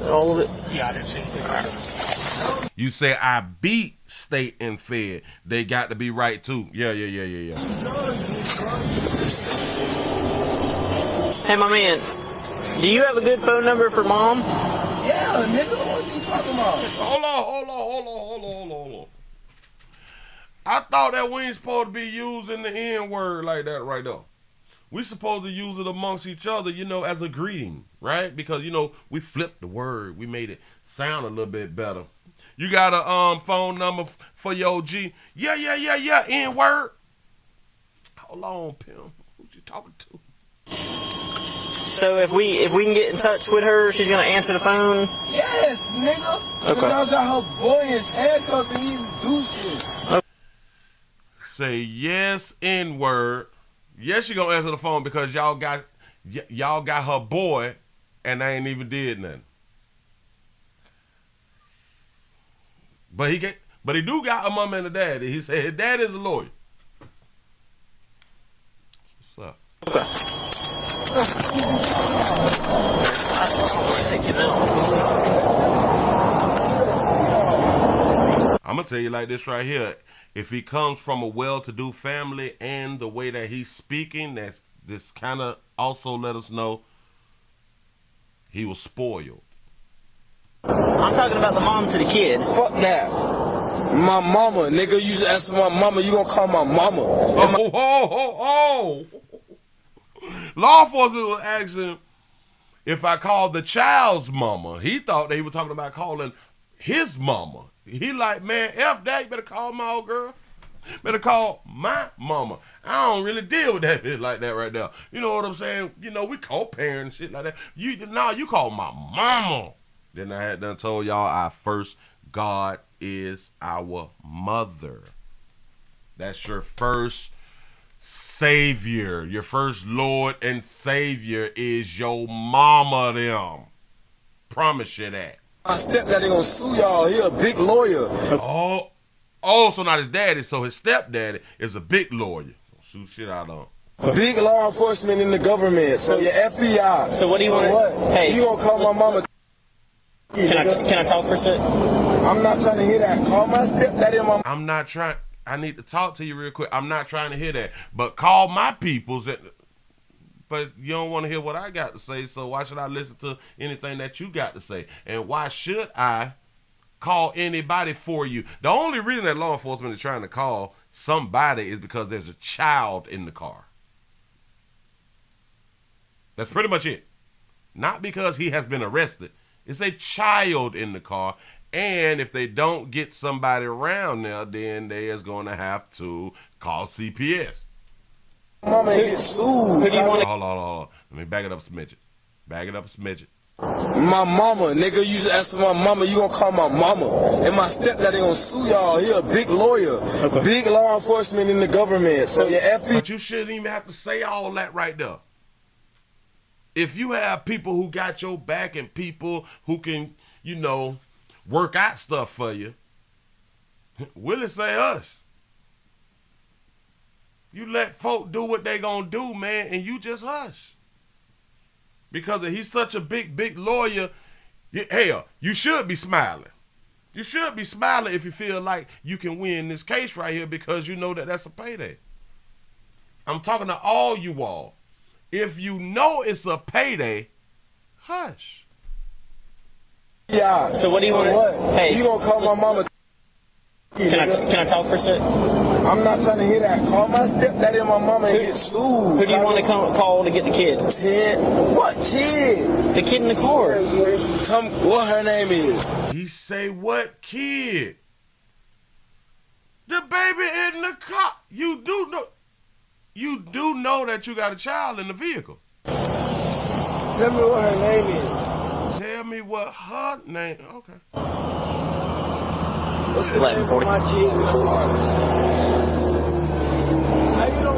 All of it? Yeah, I didn't see anything. You say, I beat state and fed. They got to be right too. Yeah. Hey, my man, do you have a good phone number for Mom? Yeah, nigga, what are you talking about? Hold on. I thought that we ain't supposed to be using the N-word like that right there. We supposed to use it amongst each other, you know, as a greeting, right? Because, you know, we flipped the word. We made it sound a little bit better. You got a phone number for your G? Yeah, N-word. Hold on, pimp. Who you talking to? So if we can get in touch with her, she's gonna answer the phone. Yes, nigga. Okay. Y'all got her boy in his handcuffs and he do shit. Okay. Say yes, N-word. Yes, she gonna answer the phone because y'all got her boy, and I ain't even did nothing. But he do got a mom and a daddy. He said his dad is a lawyer. What's up? Okay. I'm gonna tell you like this right here. If he comes from a well-to-do family and the way that he's speaking, that's this kind of also let us know he was spoiled. I'm talking about the mom to the kid. Fuck that. My mama, nigga. You should ask my mama. You gonna call my mama? Oh. Law enforcement was asking if I called the child's mama. He thought they were talking about calling his mama. He like, man, F that. You better call my old girl. Better call my mama. I don't really deal with that shit like that right there. You know what I'm saying? You know, we co-parent shit like that. You call my mama. Then I had done told y'all our first God is our mother. That's your first Savior. Your first Lord and Savior is your mama them. Promise you that. My stepdaddy gonna sue y'all. He a big lawyer. Oh, so not his daddy. So his stepdaddy is a big lawyer. Shoot shit out on. Big law enforcement in the government. So your FBI. So what do you want? Hey, you gonna call my mama? Can I talk for a sec? I'm not trying to hear that. Call my stepdaddy and my. I'm not trying. I need to talk to you real quick. I'm not trying to hear that. But call my peoples. But you don't want to hear what I got to say. So why should I listen to anything that you got to say? And why should I call anybody for you? The only reason that law enforcement is trying to call somebody is because there's a child in the car. That's pretty much it. Not because he has been arrested. It's a child in the car. And if they don't get somebody around there, then they is going to have to call CPS. Mama get sued. Who do you want? Hold on. Let me back it up a smidget. My mama, nigga. You should ask for my mama. You gonna call my mama. And my stepdaddy gonna sue y'all. He a big lawyer. Okay. Big law enforcement in the government. So your FBI. But you shouldn't even have to say all that right there. If you have people who got your back and people who can, you know, work out stuff for you, Willie say us. You let folk do what they gonna do, man, and you just hush. Because if he's such a big lawyer, hell, you should be smiling. You should be smiling if you feel like you can win this case right here because you know that that's a payday. I'm talking to all you all. If you know it's a payday, hush. Yeah. So what do you want? Hey, you gonna call my mama? Can I talk for a sec? I'm not trying to hear that. Call my stepdaddy and my mama and get sued. Who do you want to call to get the kid? Ted. What kid? The kid in the car. What her name is? He say what kid? The baby in the car. You do know that you got a child in the vehicle. Tell me what her name is. Tell me what her name. Okay. What's the name of my kid in the car? How you know?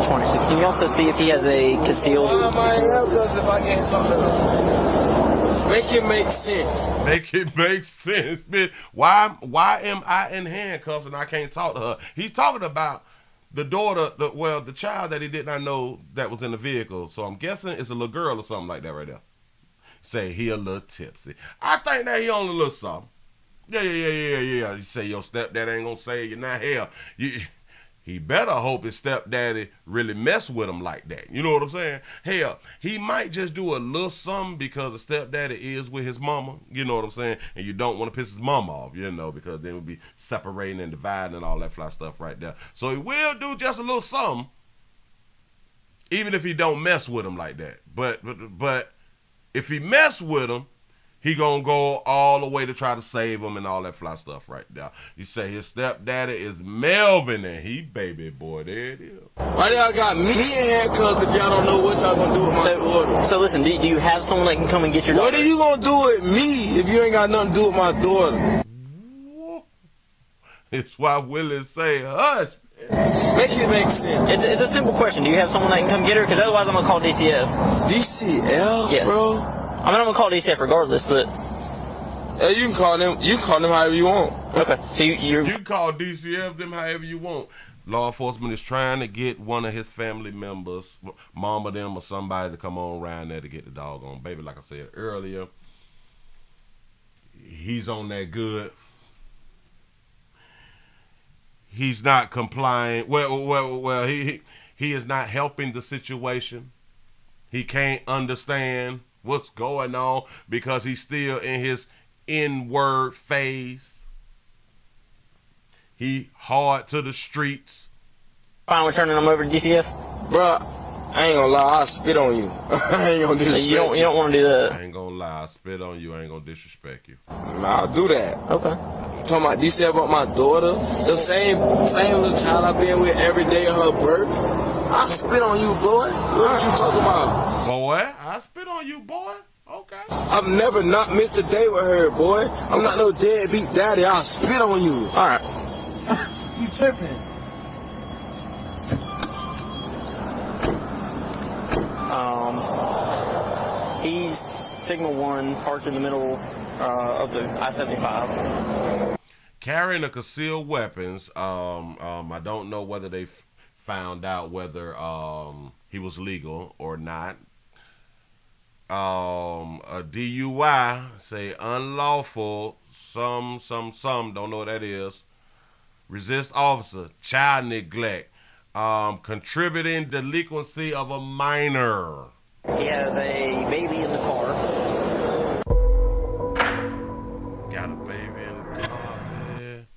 26. Can you also see if he has a concealed? Why am I in handcuffs if I can't talk to her? Make it make sense. Make it make sense, bitch. Why am I in handcuffs and I can't talk to her? He's talking about the daughter, the child that he did not know that was in the vehicle. So I'm guessing it's a little girl or something like that right there. Say he a little tipsy. I think that he on a little something. Yeah. You say your stepdad ain't gonna save you. Now hell, he better hope his stepdaddy really mess with him like that. You know what I'm saying? Hell, he might just do a little something because the stepdaddy is with his mama. You know what I'm saying? And you don't want to piss his mama off, you know, because then we'll be separating and dividing and all that fly stuff right there. So he will do just a little something, even if he don't mess with him like that. But if he mess with him, he gonna go all the way to try to save him and all that fly stuff right there. You say his stepdaddy is Melvin and he baby boy. There it is. Why y'all got me in handcuffs if y'all don't know what y'all gonna do with my daughter? So listen, do you have someone that can come and get your daughter? What are you gonna do with me if you ain't got nothing to do with my daughter? It's why Willie say hush. Make it make sense. It's a simple question. Do you have someone that can come get her? Because otherwise I'm gonna call DCF. DCF, yes. Bro? I mean, I'm gonna call DCF regardless, but Yeah, you can call them. You can call them however you want. okay. So You can call DCF them however you want. Law enforcement is trying to get one of his family members, mom of them or somebody, to come on around there to get the doggone baby. Like I said earlier, he's on that good. He's not complying. Well, he is not helping the situation. He can't understand what's going on because he's still in his inward phase. He hard to the streets. Fine with turning them over to DCF? Bruh, I ain't gonna lie, I'll spit on you. I ain't gonna disrespect you. You don't want to do that. I ain't gonna lie, I spit on you, I ain't gonna disrespect you. Nah, I'll do that. Okay. Talking about DCF about my daughter, the same little child I've been with every day of her birth. I'll spit on you, boy. What are you talking about? Boy, I spit on you, boy. Okay. I've never not missed a day with her, boy. I'm not no deadbeat daddy. I'll spit on you. All right. You tripping? He's Signal 1 parked in the middle of the I-75. Carrying a concealed weapons. I don't know whether they found out whether he was legal or not. A DUI, say unlawful, some, don't know what that is. Resist officer, child neglect, contributing delinquency of a minor. He has a baby in the car. Got a baby in the car, man.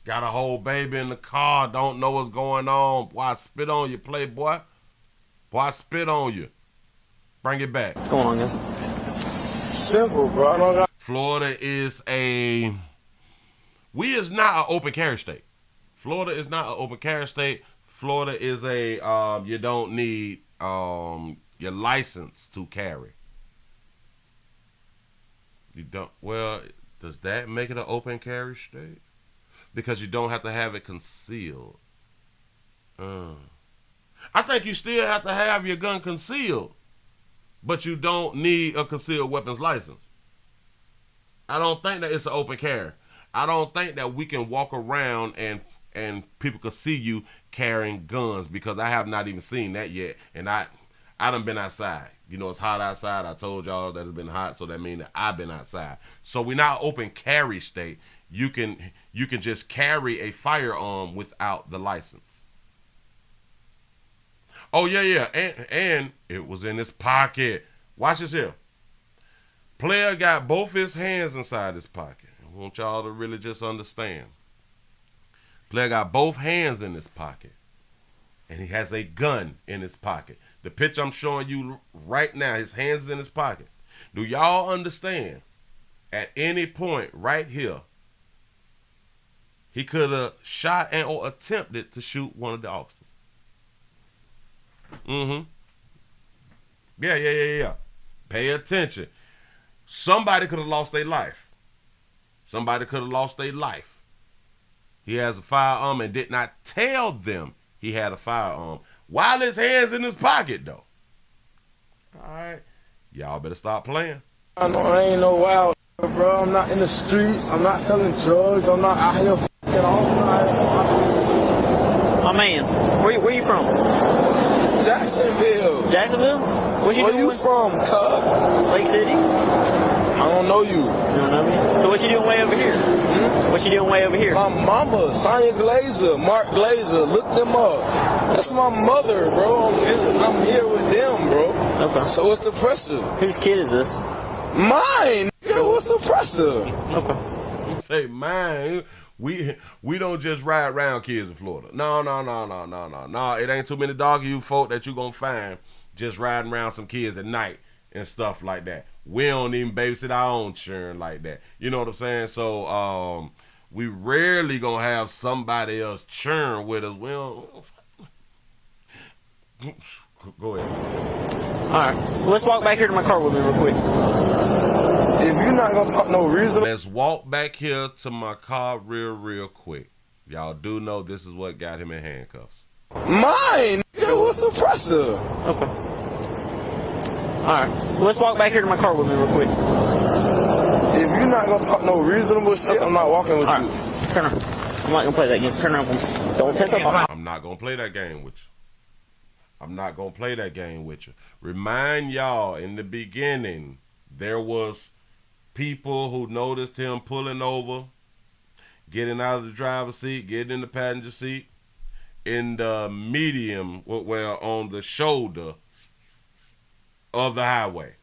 Got a whole baby in the car. Don't know what's going on. Boy, I spit on you, playboy. Boy, I spit on you. Bring it back. What's going on, guys? Simple, bro. I don't got. Florida is not an open carry state. Florida is not an open carry state. Florida is you don't need your license to carry. You don't. Well, does that make it an open carry state? Because you don't have to have it concealed. I think you still have to have your gun concealed, but you don't need a concealed weapons license. I don't think that it's an open carry. I don't think that we can walk around and people can see you carrying guns, because I have not even seen that yet. And I done been outside. You know, it's hot outside. I told y'all that it's been hot, so that means that I've been outside. So we're not open carry state. You can just carry a firearm without the license. Oh yeah, and it was in his pocket. Watch this here. Player got both his hands inside his pocket. I want y'all to really just understand. Player got both hands in his pocket, and he has a gun in his pocket. The picture I'm showing you right now, his hands is in his pocket. Do y'all understand? At any point right here, he could have shot and or attempted to shoot one of the officers. Yeah. Pay attention. Somebody could have lost their life. Somebody could have lost their life. He has a firearm and did not tell them he had a firearm while his hand's in his pocket, though. All right. Y'all better stop playing. I know I ain't no wild, bro. I'm not in the streets. I'm not selling drugs. I'm not out here f***ing off. My man, where you from? Jacksonville. Jacksonville? Where you from, cuz? Lake City? I don't know you. You don't know me? So what you doing way over here? What you doing way over here? My mama, Sonya Glazer, Mark Glazer, look them up. That's my mother, bro. I'm here with them, bro. Okay. So what's the pressure? Whose kid is this? Mine. What's the pressure? Okay. Say mine. We don't just ride around kids in Florida. No. It ain't too many dog you folk that you gonna find just riding around some kids at night and stuff like that. We don't even babysit our own children like that. You know what I'm saying? So we rarely gonna have somebody else churn with us. We don't. Go ahead. All right. Let's walk back here to my car with me real quick. If you're not gonna talk no reason, let's walk back here to my car real quick. Y'all do know this is what got him in handcuffs. Mine. What's the pressure? Okay. Alright. Well, let's walk back here to my car with me real quick. If you're not gonna talk no reasonable shit, I'm not walking with you. Turn around. I'm not gonna play that game. Turn around. Don't tense up. I'm not gonna play that game with you. I'm not gonna play that game with you. Remind y'all, in the beginning, there was people who noticed him pulling over, getting out of the driver's seat, getting in the passenger seat, in the medium, well, on the shoulder of the highway.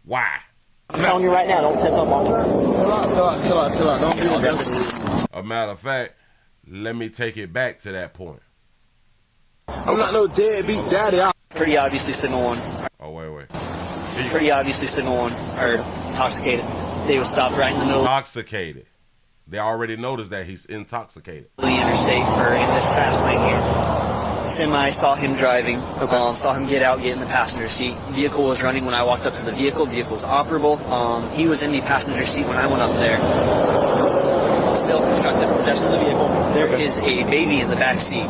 Why? I'm telling you right now, don't tense up on me. Chill out. Don't be aggressive. A matter of fact, let me take it back to that point. I'm not no deadbeat daddy. Pretty obviously signal one. Oh, wait. Pretty obviously signal one. Or intoxicated. They would stop right in the middle. Intoxicated. They already noticed that he's intoxicated. The interstate, or in this fast lane here. Semi saw him driving. Saw him get out, get in the passenger seat. Vehicle was running when I walked up to the vehicle. Vehicle's operable. He was in the passenger seat when I went up there. Still constructive possession of the vehicle. There is a baby in the back seat.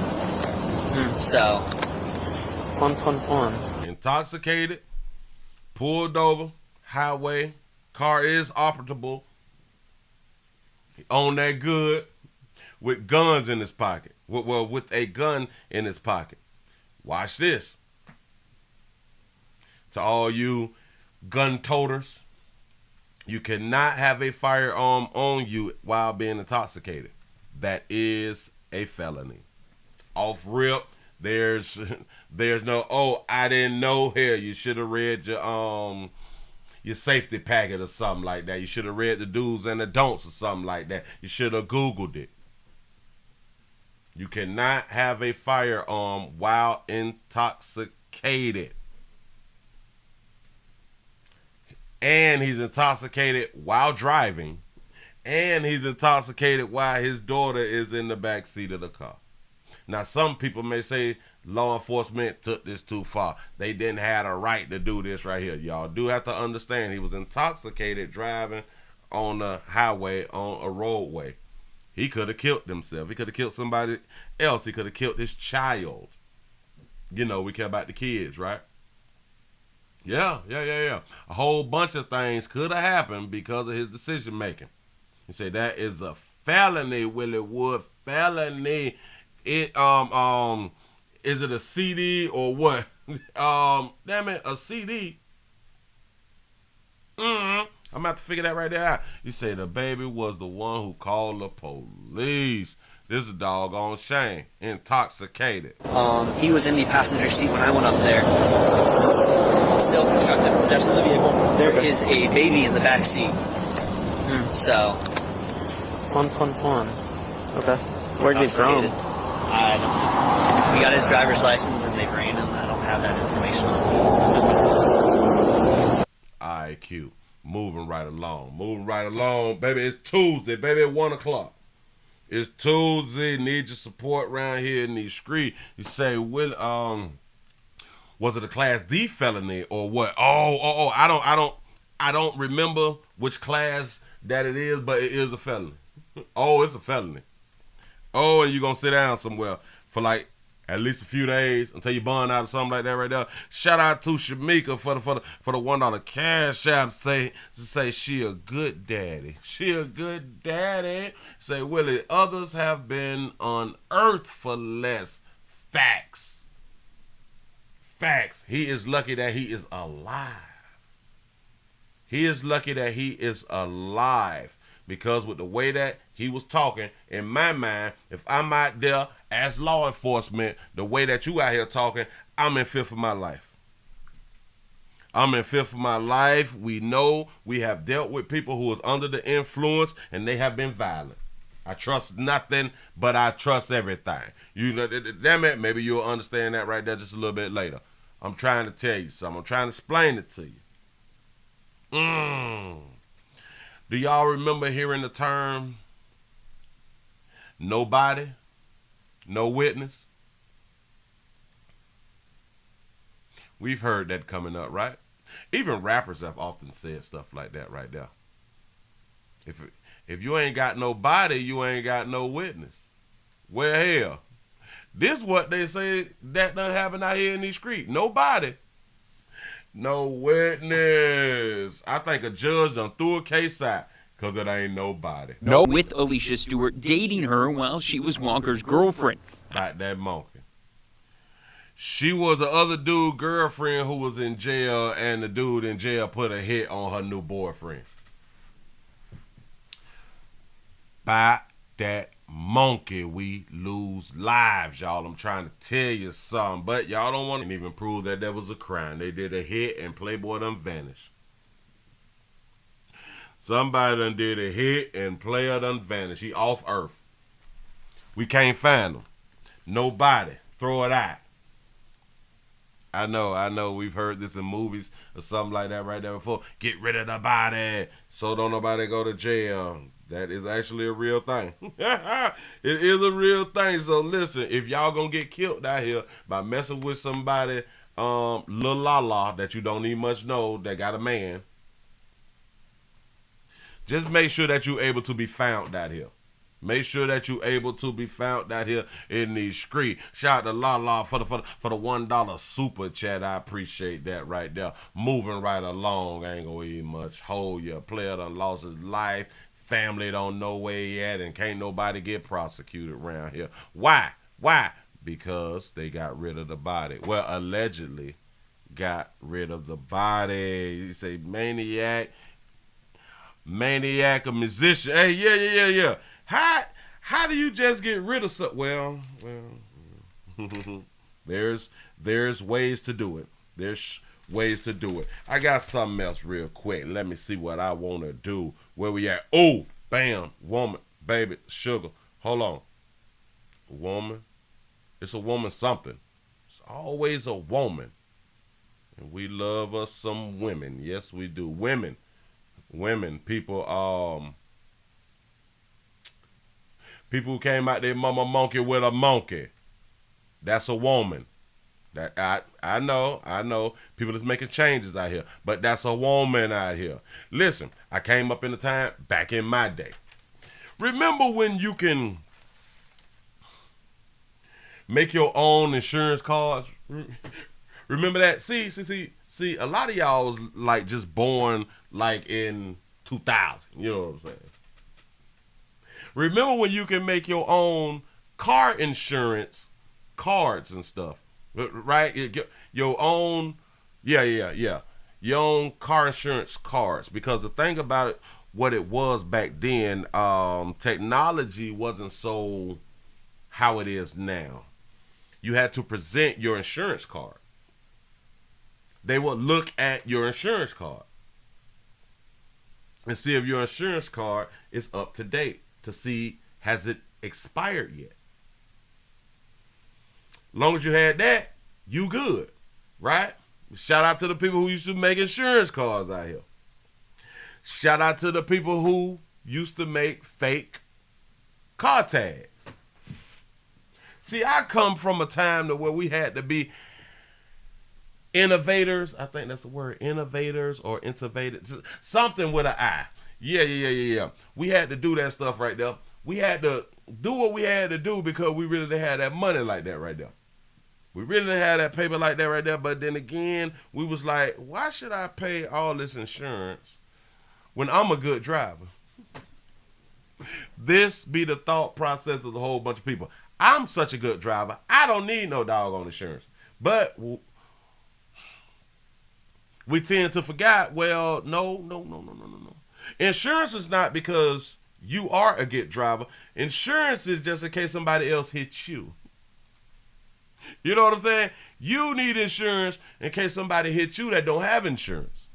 So, fun. Intoxicated, pulled over, highway, car is operable. On that good, with guns in his pocket. Well, with a gun in his pocket. Watch this. To all you gun toters, you cannot have a firearm on you while being intoxicated. That is a felony. Off rip, there's no, oh, I didn't know. Here, you should have read your safety packet or something like that. You should have read the do's and the don'ts or something like that. You should have Googled it. You cannot have a firearm while intoxicated. And he's intoxicated while driving. And he's intoxicated while his daughter is in the back seat of the car. Now, some people may say law enforcement took this too far. They didn't have a right to do this right here. Y'all do have to understand he was intoxicated driving on the highway, on a roadway. He could have killed himself. He could have killed somebody else. He could have killed his child. You know, we care about the kids, right? Yeah. A whole bunch of things could have happened because of his decision making. You say that is a felony, Willie Wood. Felony. It is it a CD or what? Damn it, a CD. I'm gonna have to figure that right there out. You say the baby was the one who called the police. This is a doggone shame. Intoxicated. He was in the passenger seat when I went up there. Still constructive possession of the vehicle. There is a baby in the back seat. So. Fun. Okay. Where'd you from? I don't know. He got his driver's license and they ran him. I don't have that information on me. IQ. Moving right along. Baby, it's Tuesday. Baby, at 1 o'clock. It's Tuesday. Need your support around here in these streets. You say, Will, was it a Class D felony or what? Oh, I don't remember which class that it is, but it is a felony. Oh, it's a felony. Oh, and you're going to sit down somewhere for like at least a few days until you bond out or something like that right there. Shout out to Shamika for the $1 cash app. Say she a good daddy. She a good daddy. Say, Willie, others have been unearthed for less. Facts. He is lucky that he is alive. Because with the way that he was talking, in my mind, if I'm out there as law enforcement, the way that you out here talking, I'm in fear for my life. We know we have dealt with people who is under the influence and they have been violent. I trust nothing, but I trust everything. You know, damn it, maybe you'll understand that right there just a little bit later. I'm trying to tell you something. I'm trying to explain it to you. Do y'all remember hearing the term nobody, no witness? We've heard that coming up, right? Even rappers have often said stuff like that right there. If you ain't got nobody, you ain't got no witness. Well, hell, this is what they say that done happen out here in these streets. Nobody, No witness. I think a judge done threw a case out because it ain't nobody. No. With Alicia Stewart dating her while she was Walker's girlfriend. Like that monkey. She was the other dude girlfriend who was in jail, and the dude in jail put a hit on her new boyfriend. By that monkey, we lose lives, y'all. I'm trying to tell you something, but y'all don't want to even prove that that was a crime. They did a hit and Playboy done vanished. Somebody done did a hit and player done vanished. He off earth. We can't find him. Nobody. Throw it out. I know. We've heard this in movies or something like that right there before. Get rid of the body so don't nobody go to jail. That is actually a real thing. It is a real thing. So listen, if y'all gonna get killed out here by messing with somebody, little la that you don't need much know that got a man, just make sure that you're able to be found out here. Make sure that you're able to be found out here in these streets. Shout out to La for the $1 super chat. I appreciate that right there. Moving right along. I ain't gonna eat much. Hold your player done lost his life. Family don't know where he at, and can't nobody get prosecuted around here. Why? Because they got rid of the body. Well, allegedly got rid of the body. You say maniac, a musician. Hey, yeah. How do you just get rid of something? Well, there's ways to do it. There's ways to do it. I got something else real quick. Let me see what I want to do. Where we at? Oh, bam, woman, baby, sugar. Hold on. Woman. It's a woman something. It's always a woman. And we love us some women. Yes, we do. Women, people who came out their mama monkey with a monkey. That's a woman. That I know. People that's making changes out here. But that's a woman out here. Listen, I came up in the time back in my day. Remember when you can make your own insurance cards? Remember that? See, a lot of y'all was like just born like in 2000. You know what I'm saying? Remember when you can make your own car insurance cards and stuff, right? Your own, your own car insurance cards. Because the thing about it, what it was back then, technology wasn't so how it is now. You had to present your insurance card. They would look at your insurance card and see if your insurance card is up to date, to see has it expired yet. Long as you had that, you good, right? Shout out to the people who used to make insurance cards out here. Shout out to the people who used to make fake car tags. See, I come from a time where we had to be innovators. I think that's the word, innovators or innovated, something with an I. Yeah. We had to do that stuff right there. We had to do what we had to do because we really didn't have that money like that right there. We really didn't have that paper like that right there. But then again, we was like, why should I pay all this insurance when I'm a good driver? This be the thought process of the whole bunch of people. I'm such a good driver. I don't need no doggone insurance. But we tend to forget, well, no. Insurance is not because you are a good driver. Insurance is just in case somebody else hits you. You know what I'm saying? You need insurance in case somebody hits you that don't have insurance.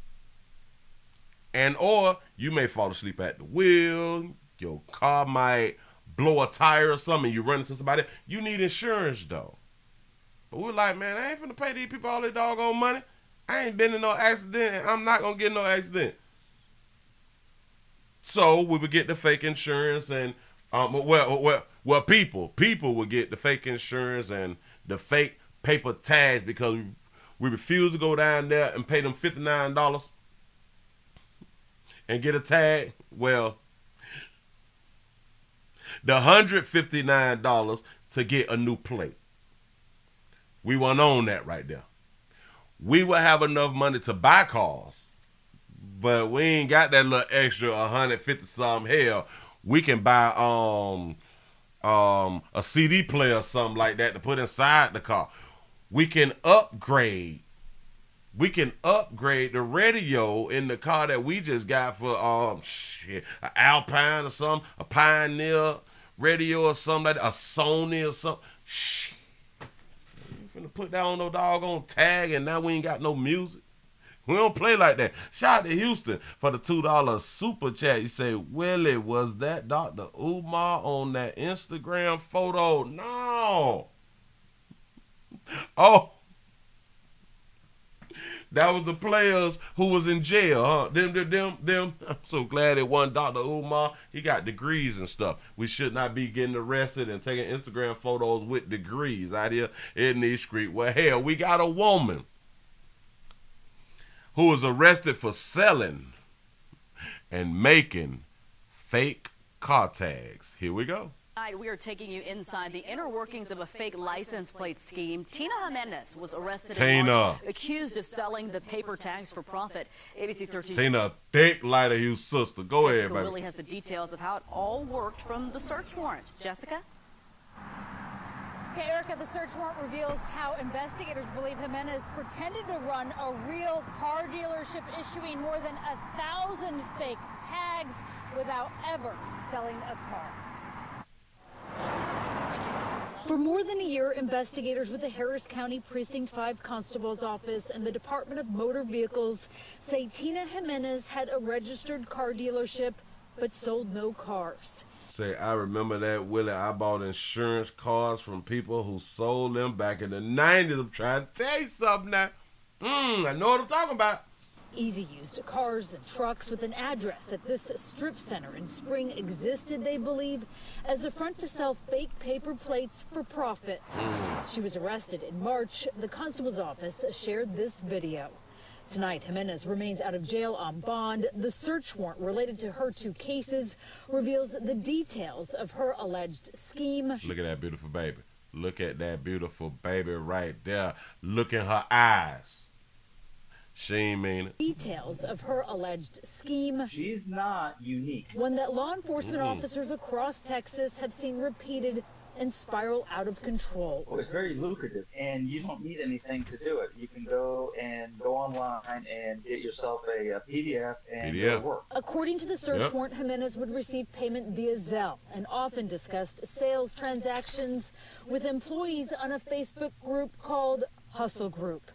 And or you may fall asleep at the wheel. Your car might blow a tire or something. You run into somebody. You need insurance though. But we're like, man, I ain't finna pay these people all their doggone money. I ain't been in no accident and I'm not gonna get no accident. So we would get the fake insurance and people would get the fake insurance and the fake paper tags because we refuse to go down there and pay them $59 and get a tag. Well, the $159 to get a new plate. We weren't on that right there. we would have enough money to buy cars, but we ain't got that little extra 150 something. Hell, we can buy a CD player or something like that to put inside the car. We can upgrade. We can upgrade the radio in the car that we just got for an Alpine or something, a Pioneer radio or something like that, a Sony or something. Shit. You finna put that on no doggone tag and now we ain't got no music. We don't play like that. Shout out to Houston for the $2 super chat. You say, Willie, was that Dr. Umar on that Instagram photo? No. Oh. That was the players who was in jail, huh? Them. I'm so glad it wasn't Dr. Umar. He got degrees and stuff. We should not be getting arrested and taking Instagram photos with degrees out here in these streets. Well, hell, we got a woman who was arrested for selling and making fake car tags. Here we go. Tonight, we are taking you inside the inner workings of a fake license plate scheme. Tina Jimenez was arrested in March, accused of selling the paper tags for profit. ABC 13. Tina, thick lighter, you sister. Go Jessica ahead, baby. Willie has the details of how it all worked from the search warrant. Jessica? Hey, Erica, the search warrant reveals how investigators believe Jimenez pretended to run a real car dealership, issuing more than 1,000 fake tags without ever selling a car. For more than a year, investigators with the Harris County Precinct 5 Constable's Office and the Department of Motor Vehicles say Tina Jimenez had a registered car dealership but sold no cars. Say, I remember that, Willie. I bought insurance cards from people who sold them back in the 90s. I'm trying to tell you something now. I know what I'm talking about. Easy used cars and trucks with an address at this strip center in Spring existed, they believe, as a front to sell fake paper plates for profit. She was arrested in March. The constable's office shared this video. Tonight, Jimenez remains out of jail on bond. The search warrant related to her 2 cases reveals the details of her alleged scheme. Look at that beautiful baby. Look at that beautiful baby right there. Look in her eyes. She ain't mean it. Details of her alleged scheme. She's not unique. One that law enforcement officers across Texas have seen repeated and spiral out of control. Well, it's very lucrative, and you don't need anything to do it. You can go online and get yourself a PDF and go to work. According to the search warrant, Jimenez would receive payment via Zelle and often discussed sales transactions with employees on a Facebook group called Hustle Group.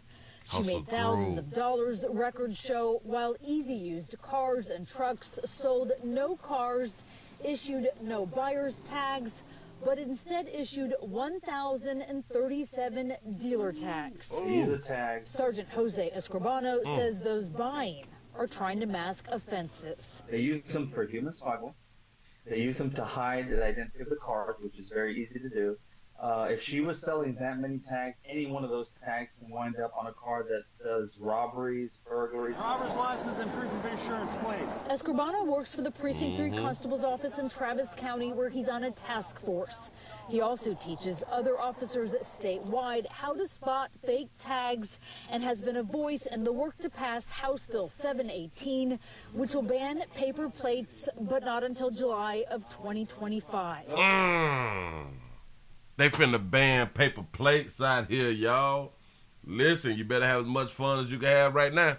She made thousands of dollars, records show, while easy used cars and trucks sold no cars, issued no buyer's tags, but instead issued 1,037 dealer tags. These are tags. Sergeant Jose Escribano says those buying are trying to mask offenses. They use them for human smuggling. They use them to hide the identity of the cars, which is very easy to do. If she was selling that many tags, any one of those tags can wind up on a car that does robberies, burglaries. Driver's license and proof of insurance, please. Escribano works for the Precinct 3 Constable's Office in Travis County, where he's on a task force. He also teaches other officers statewide how to spot fake tags and has been a voice in the work to pass House Bill 718, which will ban paper plates, but not until July of 2025. They finna ban paper plates out here, y'all. Listen, you better have as much fun as you can have right now.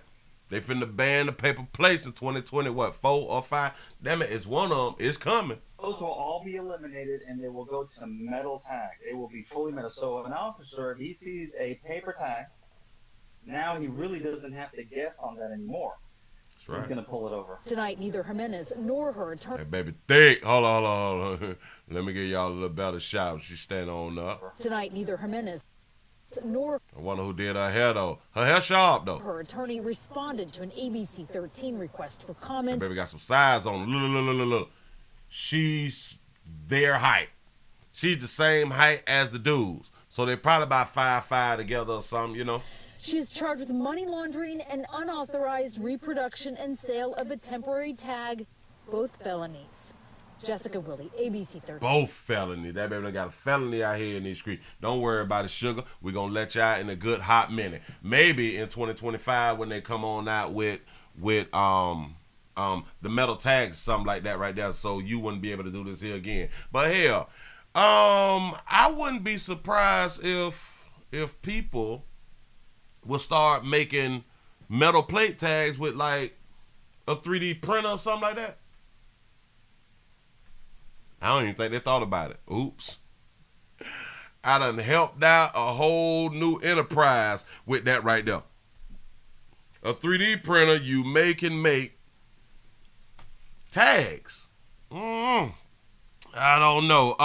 They finna ban the paper plates in 2020, what, 4 or 5? Damn it, it's one of them. It's coming. Those will all be eliminated, and they will go to metal tag. They will be fully metal. So an officer, if he sees a paper tag, now he really doesn't have to guess on that anymore. That's right. He's going to pull it over. Tonight, neither Jimenez nor her attorney. Hey, baby, thick. Hold on. Let me give y'all a little better shot. She stand on up. Tonight, neither Jimenez nor... I wonder who did her hair, though. Her hair sharp, though. Her attorney responded to an ABC 13 request for comment. That baby got some size on her. Look. She's their height. She's the same height as the dudes. So they probably about 5'5" together or something, you know. She is charged with money laundering and unauthorized reproduction and sale of a temporary tag, both felonies. Jessica, Willie, ABC 13. Both felony. That baby done got a felony out here in these streets. Don't worry about it, sugar. We're going to let you out in a good hot minute. Maybe in 2025 when they come on out with the metal tags, something like that right there, so you wouldn't be able to do this here again. But hell, I wouldn't be surprised if people will start making metal plate tags with like a 3D printer or something like that. I don't even think they thought about it. Oops. I done helped out a whole new enterprise with that right there. A 3D printer, you can make tags. I don't know.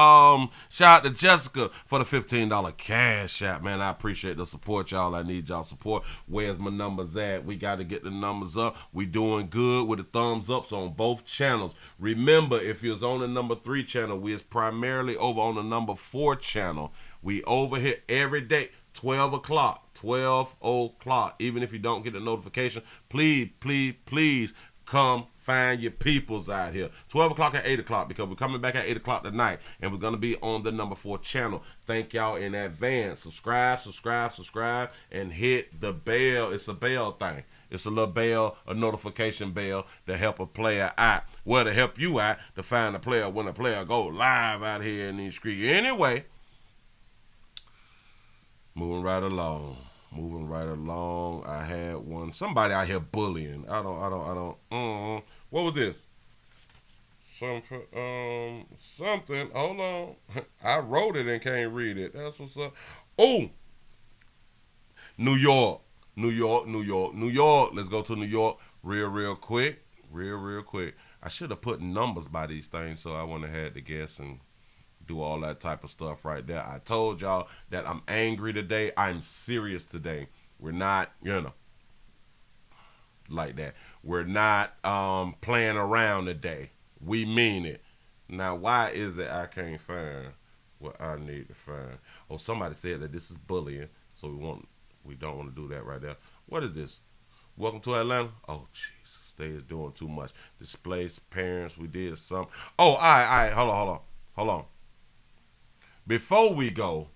Shout out to Jessica for the $15 cash app, man. I appreciate the support, y'all. I need y'all support. Where's my numbers at? We got to get the numbers up. We doing good with the thumbs ups on both channels. Remember, if you was on the number 3 channel, we is primarily over on the number 4 channel. We over here every day, 12 o'clock, 12 o'clock. Even if you don't get a notification, please, please, please come find your peoples out here. 12 o'clock and 8 o'clock, because we're coming back at 8 o'clock tonight, and we're going to be on the number 4 channel. Thank y'all in advance. Subscribe, and hit the bell. It's a bell thing. It's a little bell, a notification bell to help a player out. Well, to help you out to find a player when a player go live out here in these streets. Anyway, moving right along. I had one. Somebody out here bullying. I don't. What was this? Something. Hold on. I wrote it and can't read it. That's what's up. Oh, New York. Let's go to New York real quick. I should have put numbers by these things, so I wouldn't have had to guess and do all that type of stuff right there. I told y'all that I'm angry today. I'm serious today. We're not, like that. We're not playing around today. We mean it. Now, why is it I can't find what I need to find? Oh, somebody said that this is bullying, so we don't want to do that right there. What is this? Welcome to Atlanta? Oh, Jesus, they is doing too much. Displaced parents, we did something. Oh, all right, hold on. Before we go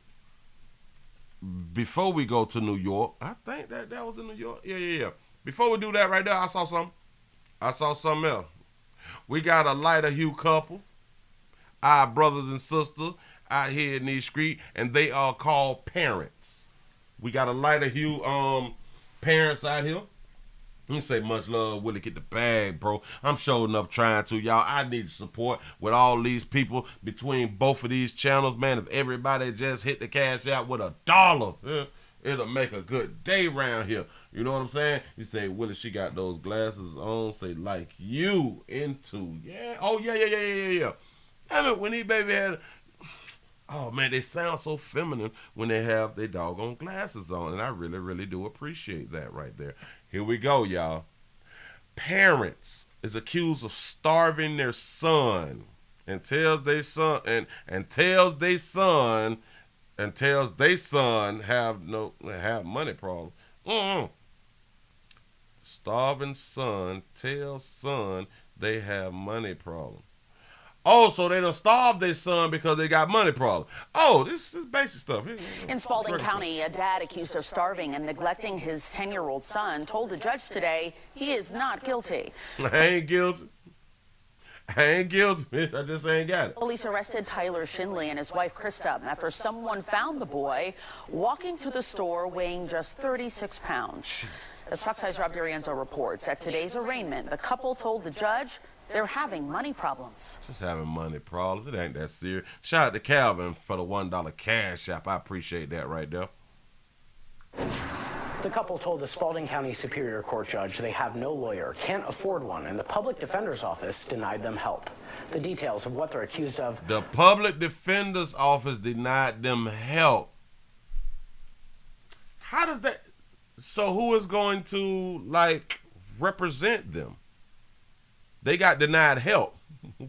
to New York, I think that was in New York. Yeah. Before we do that right there, I saw something else. We got a lighter hue couple, our brothers and sisters out here in these streets, and they are called parents. We got a lighter hue parents out here. Let me say much love, Willie, get the bag, bro. I'm showing up trying to, y'all. I need support with all these people between both of these channels, man. If everybody just hit the cash out with $1, it'll make a good day around here. You know what I'm saying? You say, Willie, she got those glasses on. Say, like you into, yeah. Oh, yeah. I mean, when these baby had, oh, man, they sound so feminine when they have their doggone glasses on. And I really do appreciate that right there. Here we go, y'all. Parents is accused of starving their son and tells their son have money problems. Starving son tells son they have money problems. Oh, so they done starved their son because they got money problems. Oh, this is basic stuff. In Spalding County, a dad accused of starving and neglecting his 10-year-old son told the judge today he is not guilty. I ain't guilty. I just ain't got it. Police arrested Tyler Shinley and his wife Krista after someone found the boy walking to the store weighing just 36 pounds. As Fox 5's Rob D'Arienzo reports, at today's arraignment, the couple told the judge they're having money problems. Just having money problems. It ain't that serious. Shout out to Calvin for the $1 cash app. I appreciate that right there. The couple told the Spalding County Superior Court judge they have no lawyer, can't afford one, and the public defender's office denied them help. The details of what they're accused of. The public defender's office denied them help. How does that? So who is going to, like, represent them? They got denied help.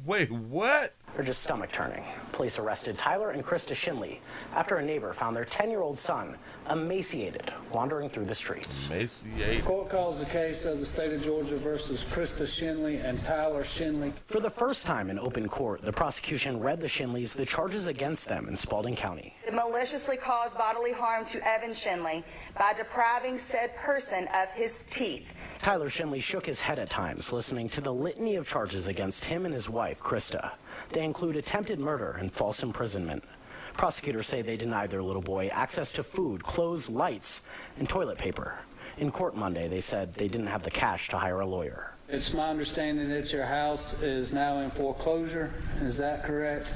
Wait, what? They're just stomach turning. Police arrested Tyler and Krista Shinley after a neighbor found their 10-year-old son emaciated, wandering through the streets. Emaciated. Court calls the case of the state of Georgia versus Krista Shinley and Tyler Shinley. For the first time in open court, the prosecution read the Shinleys the charges against them in Spalding County. It maliciously caused bodily harm to Evan Shinley by depriving said person of his teeth. Tyler Shinley shook his head at times, listening to the litany of charges against him and his wife, Krista. They include attempted murder and false imprisonment. Prosecutors say they denied their little boy access to food, clothes, lights, and toilet paper. In court Monday, they said they didn't have the cash to hire a lawyer. It's my understanding that your house is now in foreclosure. Is that correct?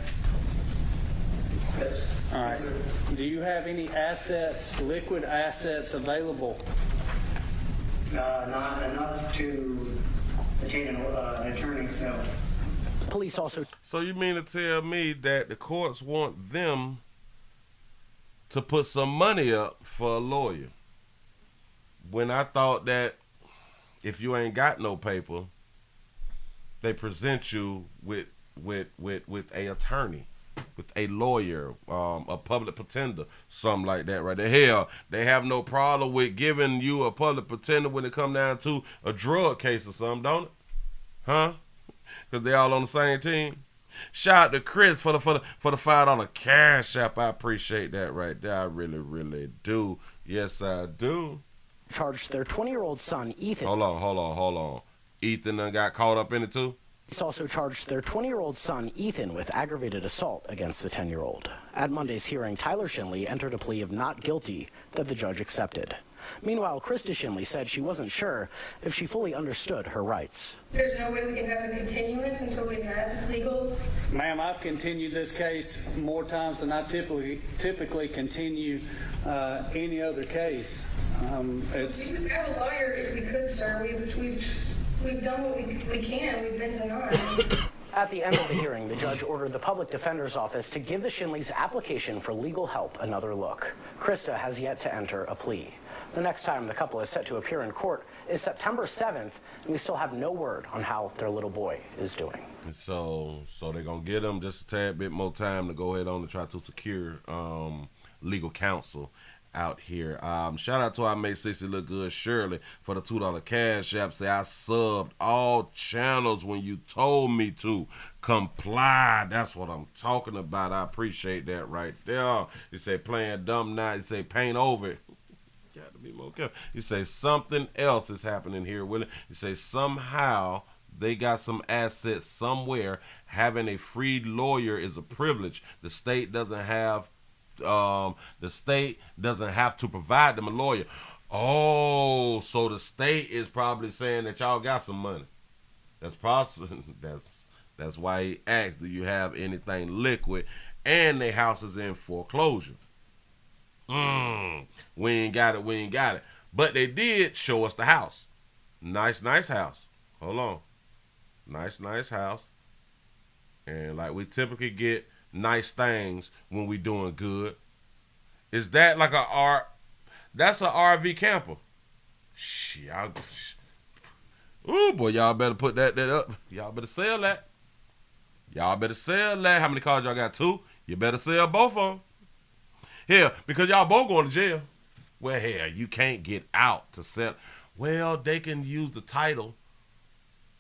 Yes. All right. Do you have any assets, liquid assets available? Not enough to obtain an attorney, no. Police also... So you mean to tell me that the courts want them to put some money up for a lawyer? When I thought that if you ain't got no paper, they present you with a attorney, with a lawyer, a public pretender, something like that right there. Hell, they have no problem with giving you a public pretender when it come down to a drug case or something, don't it? Huh? Because they all on the same team. Shout out to Chris for the $5 cash app. I appreciate that right there. I really, really do. Yes, I do. Charged their 20-year-old son, Ethan. Hold on. Ethan done got caught up in it too? He's also charged their 20-year-old son, Ethan, with aggravated assault against the 10-year-old. At Monday's hearing, Tyler Shinley entered a plea of not guilty that the judge accepted. Meanwhile, Krista Shinley said she wasn't sure if she fully understood her rights. There's no way we can have a continuance until we've had legal... Ma'am, I've continued this case more times than I typically continue any other case. We would have a lawyer if we could, sir. We've done what we can. We've been denied. At the end of the hearing, the judge ordered the public defender's office to give the Shinleys' application for legal help another look. Krista has yet to enter a plea. The next time the couple is set to appear in court is September 7th, and we still have no word on how their little boy is doing. So they're going to give them just a tad bit more time to go ahead on and try to secure legal counsel out here. Shout out to our Make 60 Look Good Shirley for the $2 cash app. Say I subbed all channels when you told me to comply. That's what I'm talking about. I appreciate that right there. You say playing dumb now. You say paint over it. Got to be more careful. You say something else is happening here, Willie. You say somehow they got some assets somewhere. Having a free lawyer is a privilege. The state doesn't have to provide them a lawyer. Oh, so the state is probably saying that y'all got some money. That's possible. That's why he asked, do you have anything liquid? And their house is in foreclosure. We ain't got it. But they did show us the house. Nice house. Hold on. Nice house. And like we typically get nice things when we doing good. Is that like that's an RV camper? Shit. Ooh, boy, y'all better put that up. Y'all better sell that. How many cars y'all got? 2? You better sell both of them. Here, because y'all both going to jail. Well, hell, you can't get out to sell. Well, they can use the title.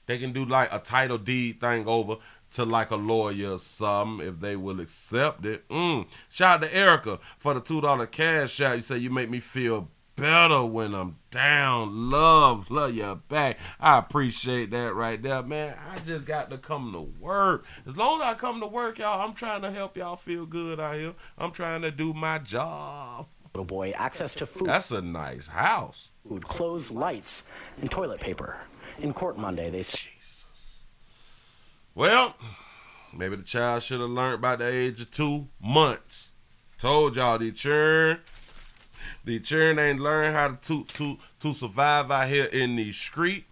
They can do like a title deed thing over to like a lawyer or something if they will accept it. Shout out to Erica for the $2 cash out. You say you make me feel better when I'm down. Love you back. I appreciate that right there, man. I just got to come to work. As long as I come to work, y'all, I'm trying to help y'all feel good out here. I'm trying to do my job. Little boy, access to food. That's a nice house. Food, clothes, lights, and toilet paper. In court Monday, they said... Well, maybe the child should have learned by the age of 2 months. Told y'all the churn ain't learned how to survive out here in the street.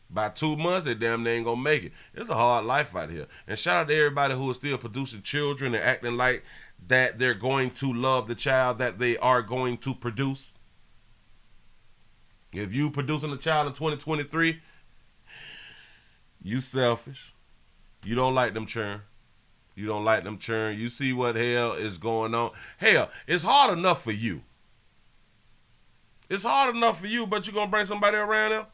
By 2 months, they damn near ain't gonna make it. It's a hard life out here. And shout out to everybody who is still producing children and acting like that they're going to love the child that they are going to produce. If you producing a child in 2023, you selfish. You don't like them churn. You see what hell is going on. Hell, it's hard enough for you. It's hard enough for you, but you gonna bring somebody around there?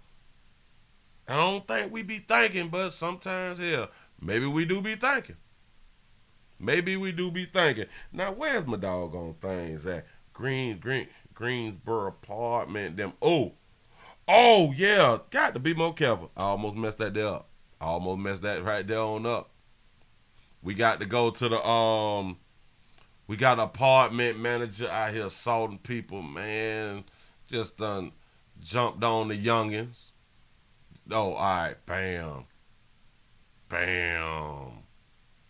I don't think we be thinking, but sometimes, hell, maybe we do be thinking. Maybe we do be thinking. Now, where's my doggone things at? Greensboro apartment, them. Oh, yeah, got to be more careful. I almost messed that there up. I almost messed that right there on up. We got to go to the, we got an apartment manager out here assaulting people, man. Just done jumped on the youngins. Oh, all right, bam.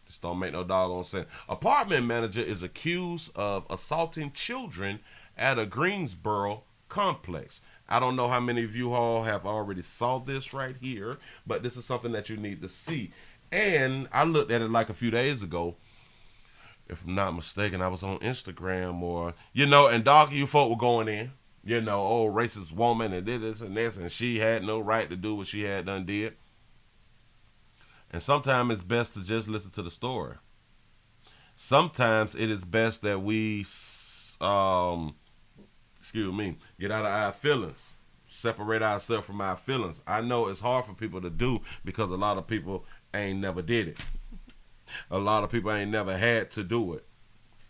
Just don't make no doggone sense. Apartment manager is accused of assaulting children at a Greensboro complex. I don't know how many of you all have already saw this right here, but this is something that you need to see. And I looked at it like a few days ago. If I'm not mistaken, I was on Instagram or, and dog, you folk were going in. Racist woman and did this and this, and she had no right to do what she had done did. And sometimes it's best to just listen to the story. Sometimes it is best that we, get out of our feelings, separate ourselves from our feelings. I know it's hard for people to do because a lot of people ain't never did it. A lot of people ain't never had to do it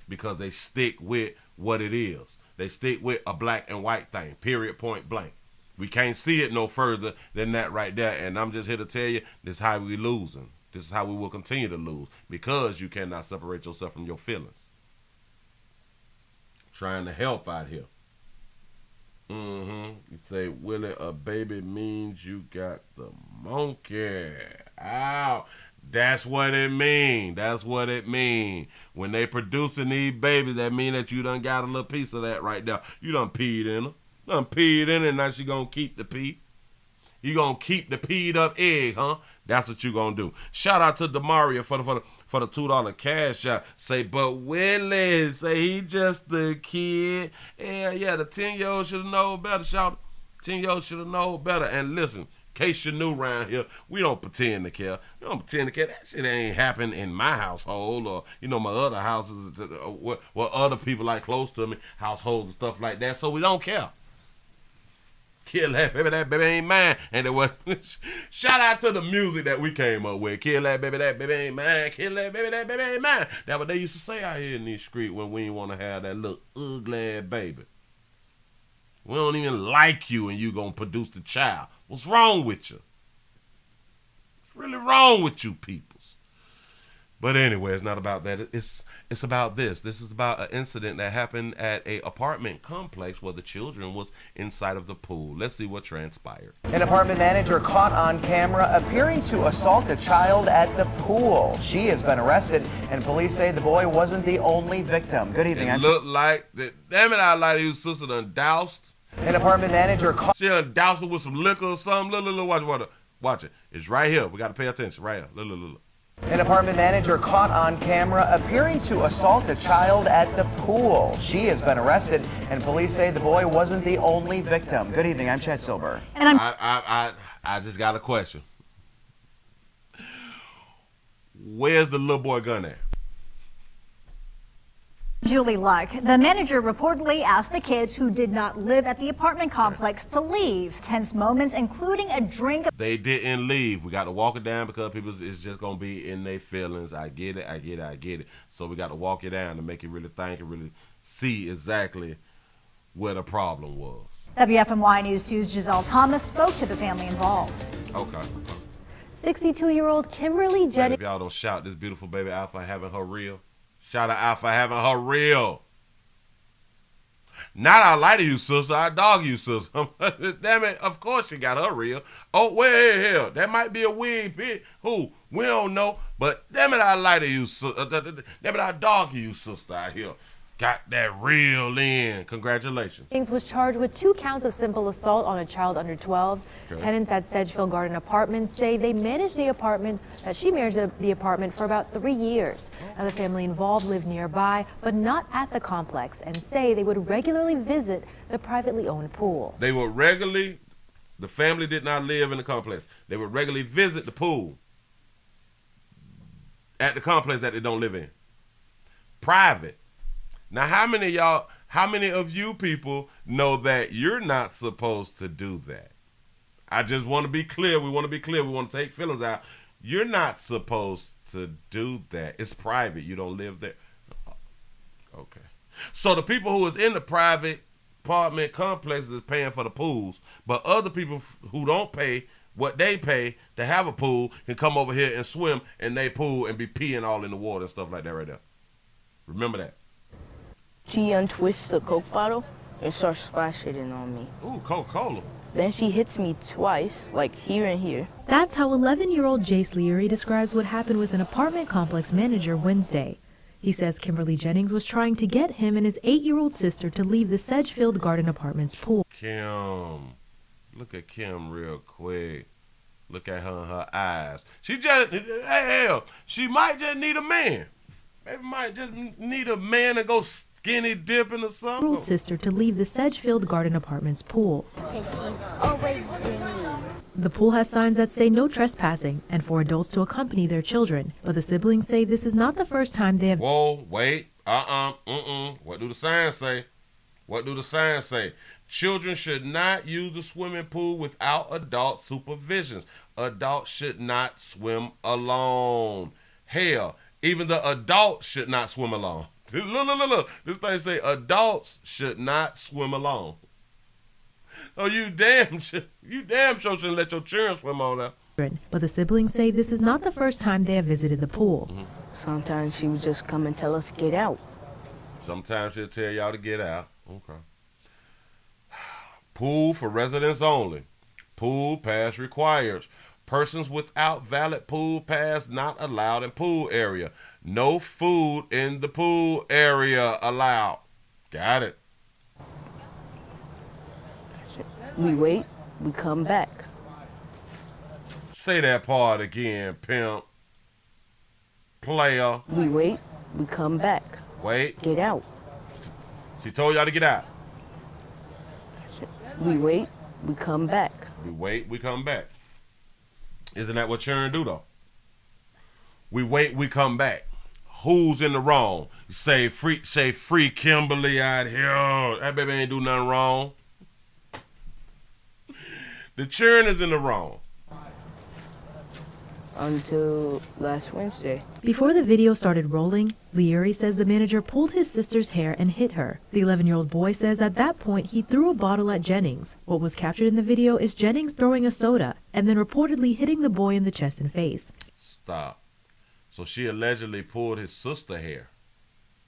because they stick with what it is. They stick with a black and white thing, period, point blank. We can't see it no further than that right there. And I'm just here to tell you, this is how we losing. This is how we will continue to lose because you cannot separate yourself from your feelings. Trying to help out here. You say, Willie, a baby means you got the monkey. Ow. That's what it mean. That's what it mean. When they producing these babies, that mean that you done got a little piece of that right there. You done peed in her. Done peed in her, and now she gonna keep the pee. You gonna keep the peed up egg, huh? That's what you gonna do. Shout out to Demaria for the $2 cash out. Say, but Willie, say he just a kid. Yeah, the 10-year-old should have known better, shout. 10-year-old should have known better. And listen, in case you're new around here, we don't pretend to care. We don't pretend to care. That shit ain't happen in my household or, my other houses, what other people like close to me, households and stuff like that. So we don't care. Kill that baby ain't mine. And it was shout out to the music that we came up with. Kill that baby ain't mine. Kill that baby ain't mine. That's what they used to say out here in these streets when we didn't want to have that little ugly baby. We don't even like you and you gonna produce the child. What's wrong with you? What's really wrong with you peoples? But anyway, it's not about that. It's about this. This is about an incident that happened at a apartment complex where the children was inside of the pool. Let's see what transpired. An apartment manager caught on camera appearing to assault a child at the pool. She has been arrested, and police say the boy wasn't the only victim. Good evening. It looked like, damn it, I like his sister done doused. An apartment manager caught. She done doused her with some liquor or something. Look, watch it. It's right here. We got to pay attention. Right here. Look. An apartment manager caught on camera appearing to assault a child at the pool. She has been arrested, and police say the boy wasn't the only victim. Good evening, I'm Chad Silver. And I just got a question. Where's the little boy gun at? Julie Luck. The manager reportedly asked the kids who did not live at the apartment complex to leave. Tense moments, including a drink. They didn't leave. We got to walk it down because people is just going to be in their feelings. I get it. So we got to walk it down to make you really think and really see exactly where the problem was. WFMY News 2's Giselle Thomas spoke to the family involved. Okay. 62-year-old Kimberly Jennings. If y'all don't shout this beautiful baby Alpha having her real. Shout out Alpha having her real. Not I lie to you, sister. I dog you, sister. Damn it. Of course she got her real. Oh, well, hell. That might be a wig bit. Who? We don't know. But damn it, I lie to you, sister. Damn it, I dog you, sister, out here. Got that real in. Congratulations. Was charged with 2 counts of simple assault on a child under 12. Okay. Tenants at Sedgefield Garden Apartments say they managed the apartment, she managed the apartment for about 3 years. Now, the family involved lived nearby, but not at the complex, and say they would regularly visit the privately owned pool. The family did not live in the complex. They would regularly visit the pool at the complex that they don't live in. Private. Now, how many How many of you people know that you're not supposed to do that? I just want to be clear. We want to be clear. We want to take feelings out. You're not supposed to do that. It's private. You don't live there. Okay. So the people who is in the private apartment complexes is paying for the pools, but other people who don't pay what they pay to have a pool can come over here and swim in their pool and be peeing all in the water and stuff like that right there. Remember that. She untwists the Coke bottle and starts splashing it on me. Ooh, Coca-Cola. Then she hits me twice, like here and here. That's how 11-year-old Jace Leary describes what happened with an apartment complex manager Wednesday. He says Kimberly Jennings was trying to get him and his 8-year-old sister to leave the Sedgefield Garden Apartments pool. Kim. Look at Kim real quick. Look at her and her eyes. She just, hell, she might just need a man. Maybe might just need a man to go skinny dipping or something. Little sister to leave the Sedgefield Garden Apartments pool. Always bringing. The pool has signs that say no trespassing and for adults to accompany their children. But the siblings say this is not the first time they have... Whoa, wait, What do the signs say? What do the signs say? Children should not use the swimming pool without adult supervision. Adults should not swim alone. Hell, even the adults should not swim alone. Look. This thing say adults should not swim alone. Oh, you damn sure shouldn't let your children swim all that. But the siblings say this is not the first time they have visited the pool. Sometimes she would just come and tell us to get out. Sometimes she'll tell y'all to get out. Okay. Pool for residents only. Pool pass required. Persons without valid pool pass not allowed in pool area. No food in the pool area allowed. Got it. We wait, we come back. Say that part again, pimp. Player. We wait, we come back. Wait. Get out. She told y'all to get out. We wait, we come back. We wait, we come back. Isn't that what children do though? We wait, we come back. Who's in the wrong? Say free Kimberly out here. That baby ain't do nothing wrong. The children is in the wrong. Until last Wednesday. Before the video started rolling, Leary says the manager pulled his sister's hair and hit her. The 11-year-old boy says at that point he threw a bottle at Jennings. What was captured in the video is Jennings throwing a soda and then reportedly hitting the boy in the chest and face. Stop. So she allegedly pulled his sister's hair.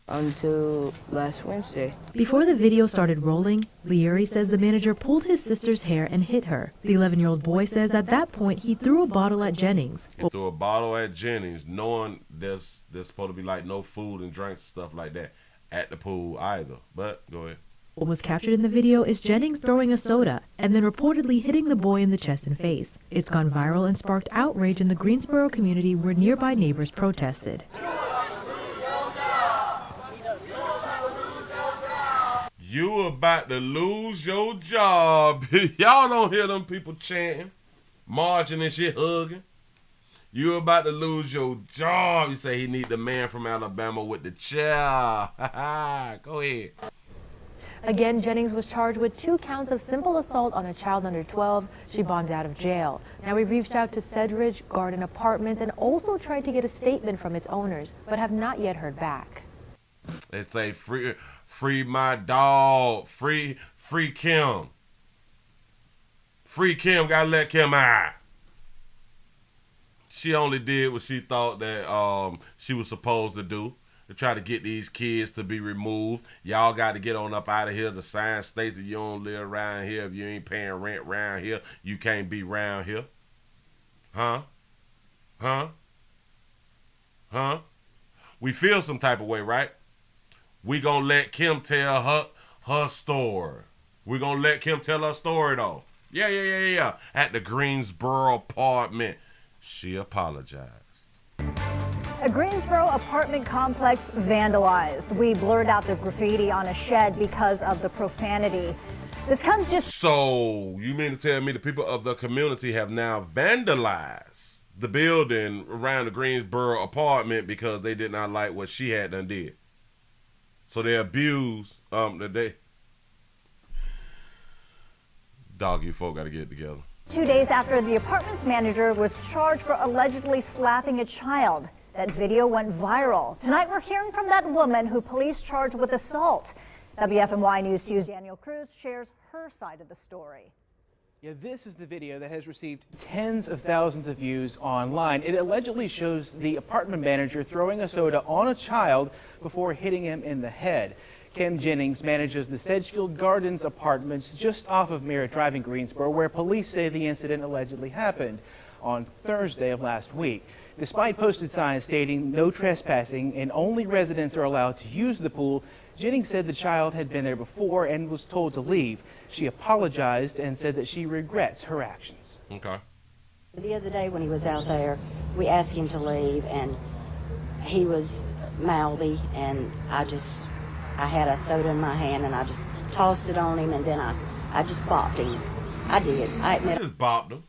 Until last Wednesday. Before the video started rolling, Leary says the manager pulled his sister's hair and hit her. The 11-year-old boy says at that point he threw a bottle at Jennings. He threw a bottle at Jennings, knowing there's supposed to be like no food and drinks and stuff like that at the pool either. But go ahead. What was captured in the video is Jennings throwing a soda and then reportedly hitting the boy in the chest and face. It's gone viral and sparked outrage in the Greensboro community where nearby neighbors protested. You about to lose your job. Y'all don't hear them people chanting, marching and shit, hugging. You about to lose your job. You say he need the man from Alabama with the chair. Go ahead. Again, Jennings was charged with 2 counts of simple assault on a child under 12. She bonded out of jail. Now we reached out to Sedgefield Garden Apartments and also tried to get a statement from its owners, but have not yet heard back. They say free my dog, free Kim. Free Kim, gotta let Kim out. She only did what she thought that she was supposed to do, to try to get these kids to be removed. Y'all got to get on up out of here. The sign states if you don't live around here, if you ain't paying rent around here, you can't be around here. Huh? We feel some type of way, right? We gonna let Kim tell her story. We gonna let Kim tell her story though. Yeah. At the Greensboro apartment, she apologized. A Greensboro apartment complex vandalized. We blurred out the graffiti on a shed because of the profanity. This comes just... So, you mean to tell me the people of the community have now vandalized the building around the Greensboro apartment because they did not like what she had done did? So they abuse dog, you folk got to get it together. 2 days after the apartment's manager was charged for allegedly slapping a child. That video went viral. Tonight we're hearing from that woman who police charged with assault. WFMY News 2's Daniel Cruz shares her side of the story. Yeah, this is the video that has received tens of thousands of views online. It allegedly shows the apartment manager throwing a soda on a child before hitting him in the head. Kim Jennings manages the Sedgefield Gardens apartments just off of Merritt Drive in Greensboro, where police say the incident allegedly happened on Thursday of last week. Despite posted signs stating no trespassing and only residents are allowed to use the pool, Jennings said the child had been there before and was told to leave. She apologized and said that she regrets her actions. Okay. The other day when he was out there, we asked him to leave, and he was mouthy, and I had a soda in my hand, and I just tossed it on him, and then I just bopped him. I did. I just bopped him.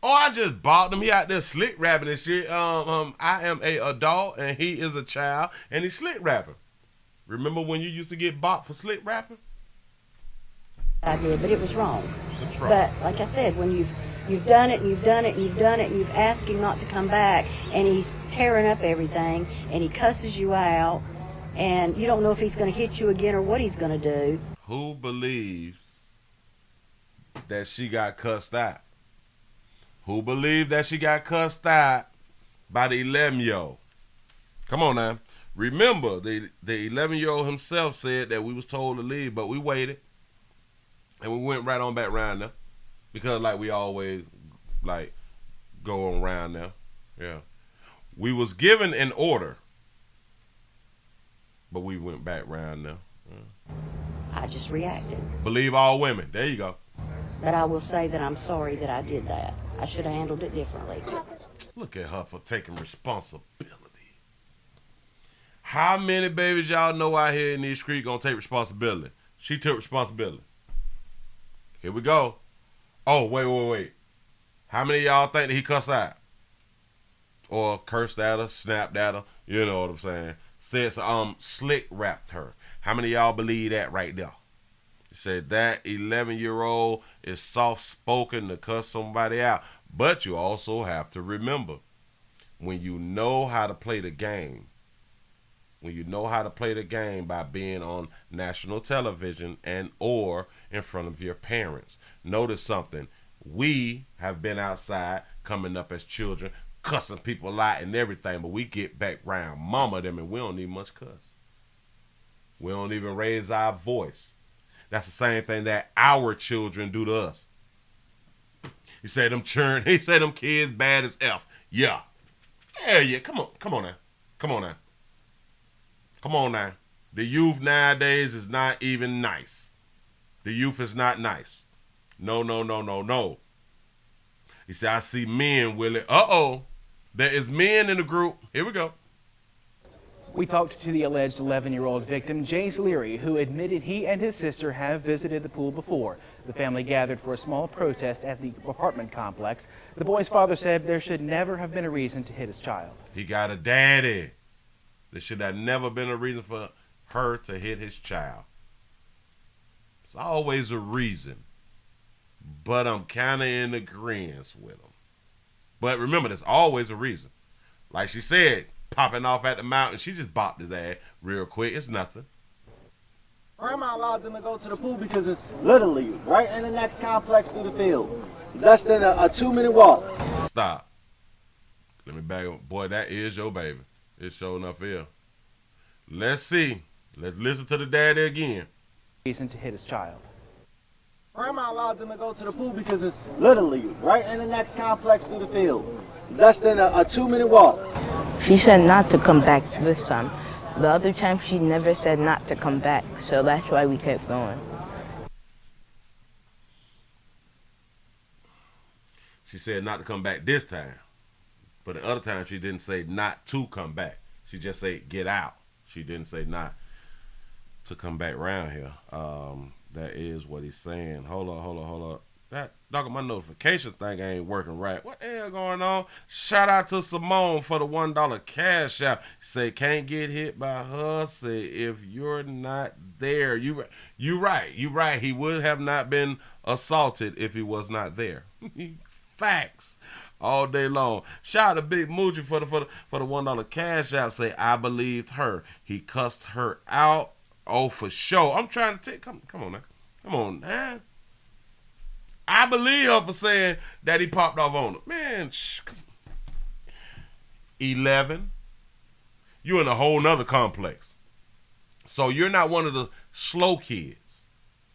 Oh, I just bopped him. He out there slick rapping and shit. I am a adult, and he is a child, and he's slick rapping. Remember when you used to get bopped for slick rapping? I did, but it was wrong. That's right. But like I said, when you've done it, and you've done it, and you've done it, and you've asked him not to come back, and he's tearing up everything, and he cusses you out, and you don't know if he's going to hit you again or what he's going to do. Who believes that she got cussed out? Who believes that she got cussed out by the 11-year-old? Come on now. Remember, the 11-year-old himself said that we was told to leave, but we waited. And we went right on back around there. Because like we always like go around there. Yeah. We was given an order. But we went back around there. Yeah. I just reacted. Believe all women. There you go. But I will say that I'm sorry that I did that. I should have handled it differently. Look at her for taking responsibility. How many babies y'all know out here in these streets gonna take responsibility? She took responsibility. Here we go. Oh, wait. How many of y'all think that he cussed out? Or cursed at her, snapped at her, you know what I'm saying? Says slick rapped her. How many of y'all believe that right there? He said that 11-year-old is soft-spoken to cuss somebody out. But you also have to remember, when you know how to play the game, by being on national television and or in front of your parents. Notice something. We have been outside coming up as children, cussing people out and everything, but we get back round mama them and we don't need much cuss. We don't even raise our voice. That's the same thing that our children do to us. You say them churn, he say them kids bad as F. Yeah. Yeah, come on now. The youth nowadays is not even nice. The youth is not nice. No. He said, I see men, Willie. Uh-oh. There is men in the group. Here we go. We talked to the alleged 11-year-old victim, Jace Leary, who admitted he and his sister have visited the pool before. The family gathered for a small protest at the apartment complex. The boy's father said there should never have been a reason to hit his child. He got a daddy. There should have never been a reason for her to hit his child. It's always a reason. But I'm kind of in agreement with him. But remember, there's always a reason. Like she said, popping off at the mountain, she just bopped his ass real quick. It's nothing. Grandma allowed them to go to the pool because it's literally right in the next complex through the field. Less than a 2-minute walk. Stop. Let me back up. Boy, that is your baby. It's showing up here. Let's see. Let's listen to the daddy again. Reason to hit his child. Grandma allowed them to go to the pool because it's literally right in the next complex through the field. Less than a 2-minute walk. She said not to come back this time. The other time she never said not to come back, so that's why we kept going. She said not to come back this time. But the other time she didn't say not to come back. She just said get out. She didn't say not to come back around here. That is what he's saying. Hold up. That dog, my notification thing ain't working right. What the hell going on? Shout out to Simone for the $1 cash out. Say can't get hit by her. Say if you're not there, you right. He would have not been assaulted if he was not there. Facts. All day long. Shout out to Big Moochie for the $1 cash out. Say I believed her. He cussed her out. Oh, for sure. I'm trying to take. Come on now. Come on now. I believe her for saying that he popped off on her. Man, 11. You're in a whole nother complex. So you're not one of the slow kids.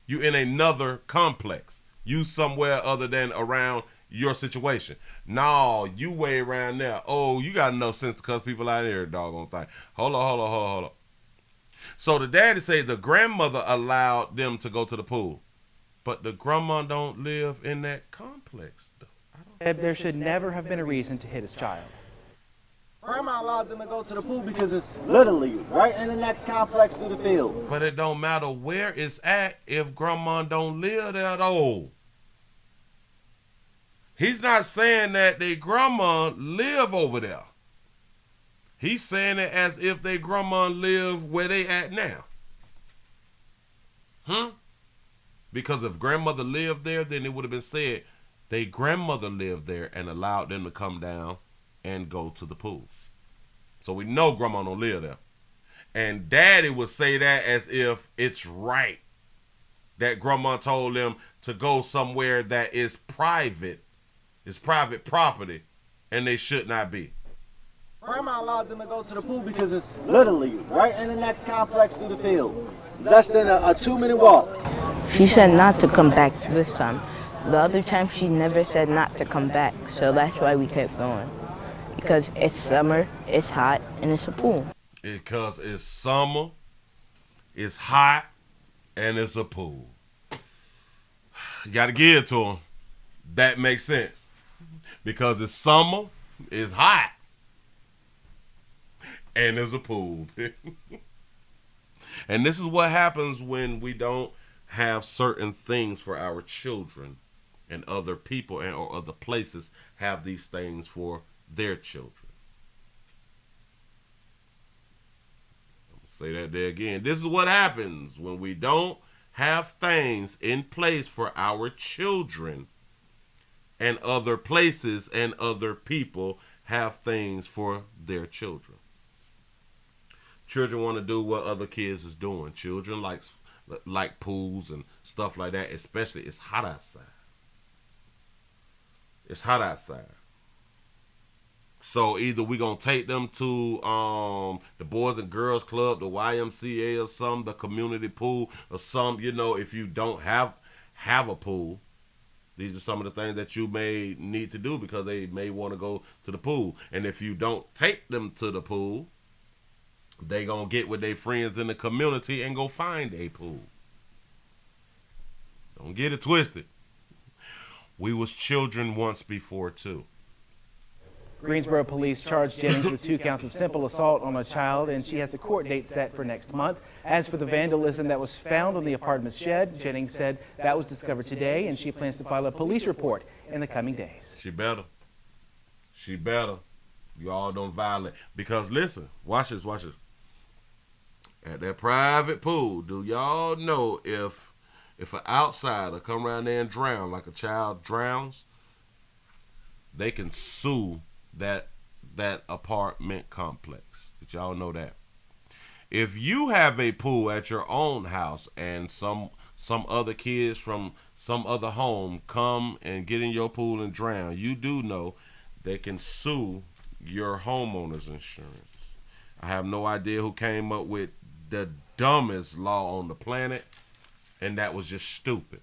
You're in another complex. You somewhere other than around your situation. No, you way around there. Oh, you got enough sense to cuss people out here, doggone thing. Hold on. So the daddy say the grandmother allowed them to go to the pool. But the grandma don't live in that complex, though. There should never have been a reason to hit his child. Grandma allowed them to go to the pool because it's literally right in the next complex through the field. But it don't matter where it's at if grandma don't live there, though. He's not saying that their grandma live over there. He's saying it as if their grandma live where they at now. Because if grandmother lived there, then it would have been said their grandmother lived there and allowed them to come down and go to the pool. So we know grandma don't live there. And daddy would say that as if it's right that grandma told them to go somewhere that is private. It's private property and they should not be. Grandma allowed them to go to the pool because it's literally right in the next complex through the field. Less than a 2-minute walk. She said not to come back this time. The other time she never said not to come back, so that's why we kept going. Because it's summer, it's hot, and it's a pool. Because it's summer, it's hot, and it's a pool. You got to give it to them. That makes sense. Because it's summer, it's hot, and there's a pool. And this is what happens when we don't have certain things for our children, and other people and or other places have these things for their children. I'm gonna say that there again. This is what happens when we don't have things in place for our children, and other places and other people have things for their children. Children want to do what other kids is doing. Children like pools and stuff like that, especially it's hot outside. It's hot outside. So either we're going to take them to the Boys and Girls Club, the YMCA or some, the community pool or some, if you don't have a pool, these are some of the things that you may need to do because they may want to go to the pool. And if you don't take them to the pool, they gonna get with their friends in the community and go find a pool. Don't get it twisted. We was children once before too. Greensboro police charged Jennings with 2 counts of simple assault on a child, and she has a court date set for next month. As for the vandalism that was found on the apartment's shed, Jennings said that was discovered today, and she plans to file a police report in the coming days. She better. You all don't violate. Because listen, watch this. At that private pool, do y'all know if an outsider come around there and drown like a child drowns, they can sue that apartment complex. Did y'all know that? If you have a pool at your own house and some other kids from some other home come and get in your pool and drown, you do know they can sue your homeowner's insurance. I have no idea who came up with the dumbest law on the planet, and that was just stupid.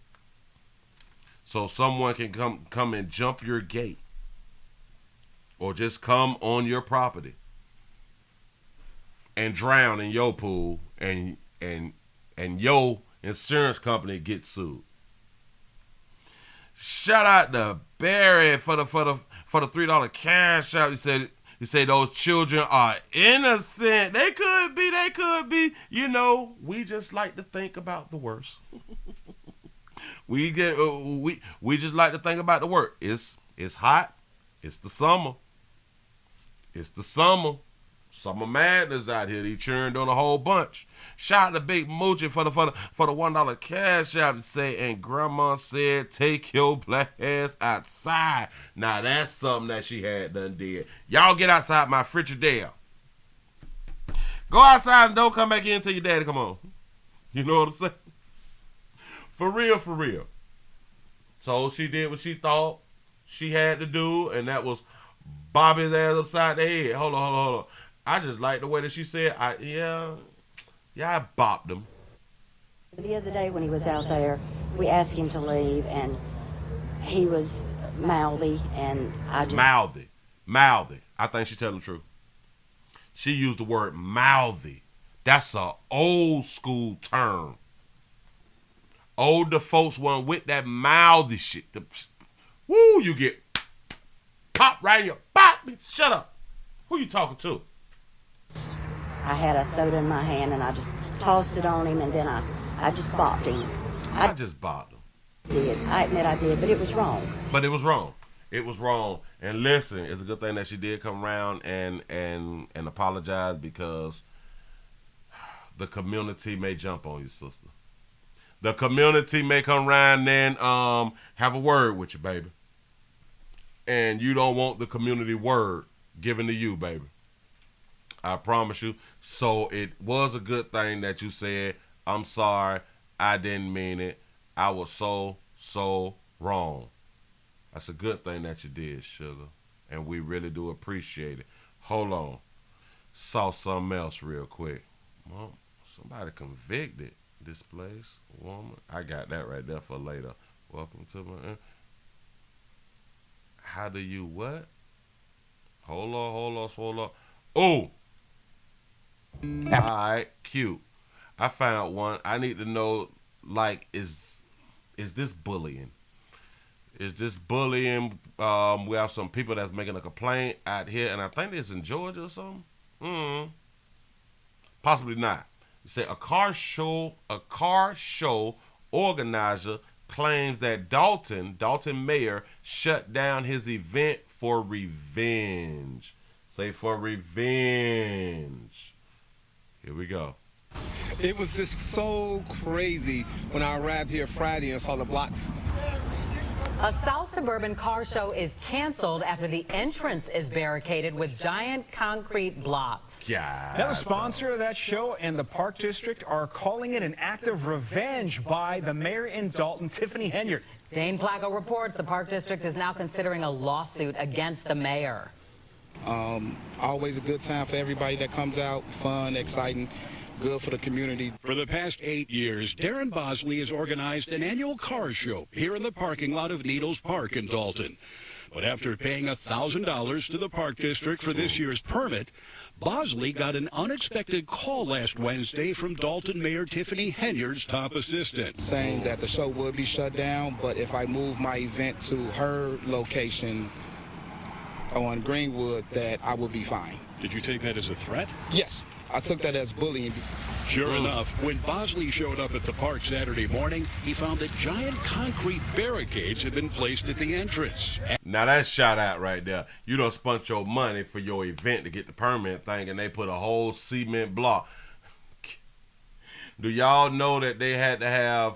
So someone can come and jump your gate or just come on your property and drown in your pool, and your insurance company gets sued. Shout out to Barry for the $3 cash out. He said those children are innocent. They could be. We just like to think about the worst. We just like to think about the work. It's hot. It's the summer. It's the summer. Summer madness out here. They churned on a whole bunch. Shout out to Big Moochie for the $1 cash app to say, and Grandma said, take your black ass outside. Now that's something that she had done did. Y'all get outside my Frigidaire. Go outside and don't come back in till your daddy come on. You know what I'm saying? For real, for real. So she did what she thought she had to do, and that was bob his ass upside the head. Hold on. I just like the way that she said, I bopped him. The other day when he was out there, we asked him to leave, and he was mouthy, and I just... Mouthy. I think she's telling the truth. She used the word mouthy. That's a old school term. Older folks weren't with that mouthy shit. Woo, you get pop right in your pop. Shut up. Who you talking to? I had a soda in my hand, and I just tossed it on him, and then I just bopped him. I just bopped him. I admit I did, but it was wrong. But it was wrong. It was wrong. And listen, it's a good thing that she did come around and apologize, because the community may jump on you, sister. The community may come around and have a word with you, baby. And you don't want the community word given to you, baby. I promise you. So it was a good thing that you said, I'm sorry, I didn't mean it. I was so wrong. That's a good thing that you did, sugar. And we really do appreciate it. Hold on. Saw something else real quick. Well, somebody convicted. Displaced woman. I got that right there for later. Welcome to my... How do you what? Hold on. Oh! Alright, cute. I found one. I need to know, like, is this bullying? Is this bullying? We have some people that's making a complaint out here, and I think it's in Georgia or something. Possibly not. You say a car show organizer claims that Dalton Mayor shut down his event for revenge. Say for revenge. Here we go. It was just so crazy when I arrived here Friday and saw the blocks. A South Suburban car show is canceled after the entrance is barricaded with giant concrete blocks. Yeah. Now, the sponsor of that show and the Park District are calling it an act of revenge by the mayor in Dalton, Tiffany Henyard. Dane Plago reports the Park District is now considering a lawsuit against the mayor. Always a good time for everybody that comes out, fun, exciting. Good for the community. For the past 8 years, Darren Bosley has organized an annual car show here in the parking lot of Needles Park in Dalton. But after paying $1,000 to the Park District for this year's permit, Bosley got an unexpected call last Wednesday from Dalton Mayor Tiffany Henyard's top assistant. Saying that the show would be shut down, but if I move my event to her location on Greenwood, that I will be fine. Did you take that as a threat? Yes. I took that as bullying. Sure enough, when Bosley showed up at the park Saturday morning, he found that giant concrete barricades had been placed at the entrance. Now that's shout out right there. You done spent your money for your event to get the permit thing, and they put a whole cement block. Do y'all know that they had to have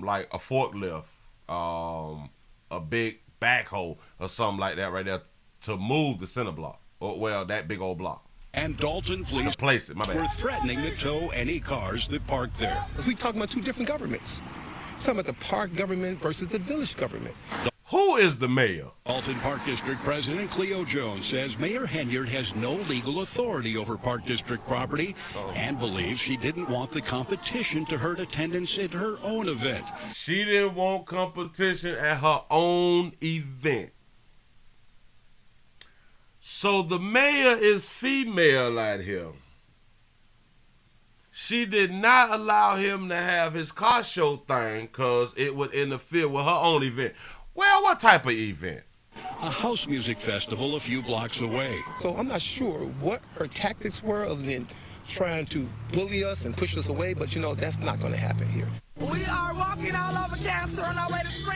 like a forklift, a big backhoe or something like that right there to move the center block? Or, well, that big old block. And Dalton police were threatening to tow any cars that parked there. We talking about two different governments. Talking about the park government versus the village government. Who is the mayor? Dalton Park District President Cleo Jones says Mayor Henyard has no legal authority over Park District property and believes she didn't want the competition to hurt attendance at her own event. She didn't want competition at her own event. So the mayor is female out here. She did not allow him to have his car show thing because it would interfere with her own event. Well, what type of event? A house music festival a few blocks away. So I'm not sure what her tactics were other than trying to bully us and push us away, but you know, that's not going to happen here. We are walking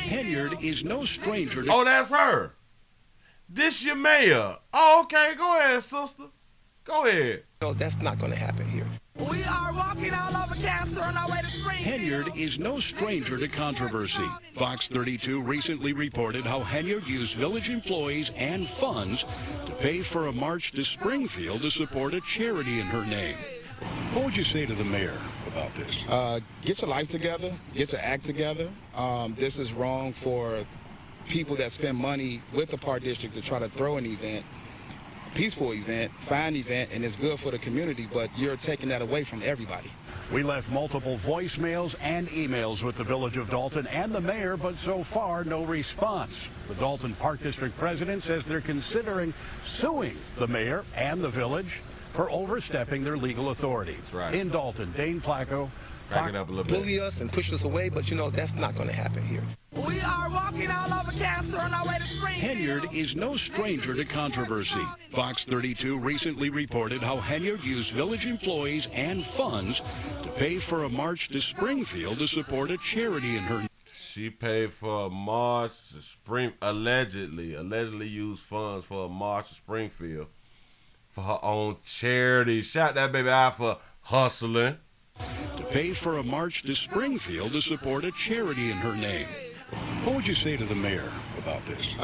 Henyard is no stranger to... Oh, that's her. This your mayor. Oh, okay. Go ahead, sister. Go ahead. No, that's not going to happen here. We are walking all over cancer on our way to Springfield. Henyard is no stranger to controversy. Fox 32 recently reported how Henyard used village employees and funds to pay for a march to Springfield to support a charity in her name. What would you say to the mayor about this? Get your life together. Get your act together. This is wrong for people that spend money with the Park District to try to throw an event, a peaceful event, fine event, and it's good for the community, but you're taking that away from everybody. We left multiple voicemails and emails with the Village of Dalton and the mayor, but so far no response. The Dalton Park District president says they're considering suing the mayor and the village for overstepping their legal authority. Right. In Dalton, Dane Placco. Back it up a little bit. Bully us and push us away, but you know that's not going to happen here. We are walking all over cancer on our way to Springfield. Henyard is no stranger to controversy. Fox 32 recently reported how Henyard used village employees and funds to pay for a march to Springfield to support a charity in her. She paid for a march to allegedly used funds for a march to Springfield for her own charity. Shout that baby out for hustling. To pay for a march to Springfield to support a charity in her name. What would you say to the mayor about this?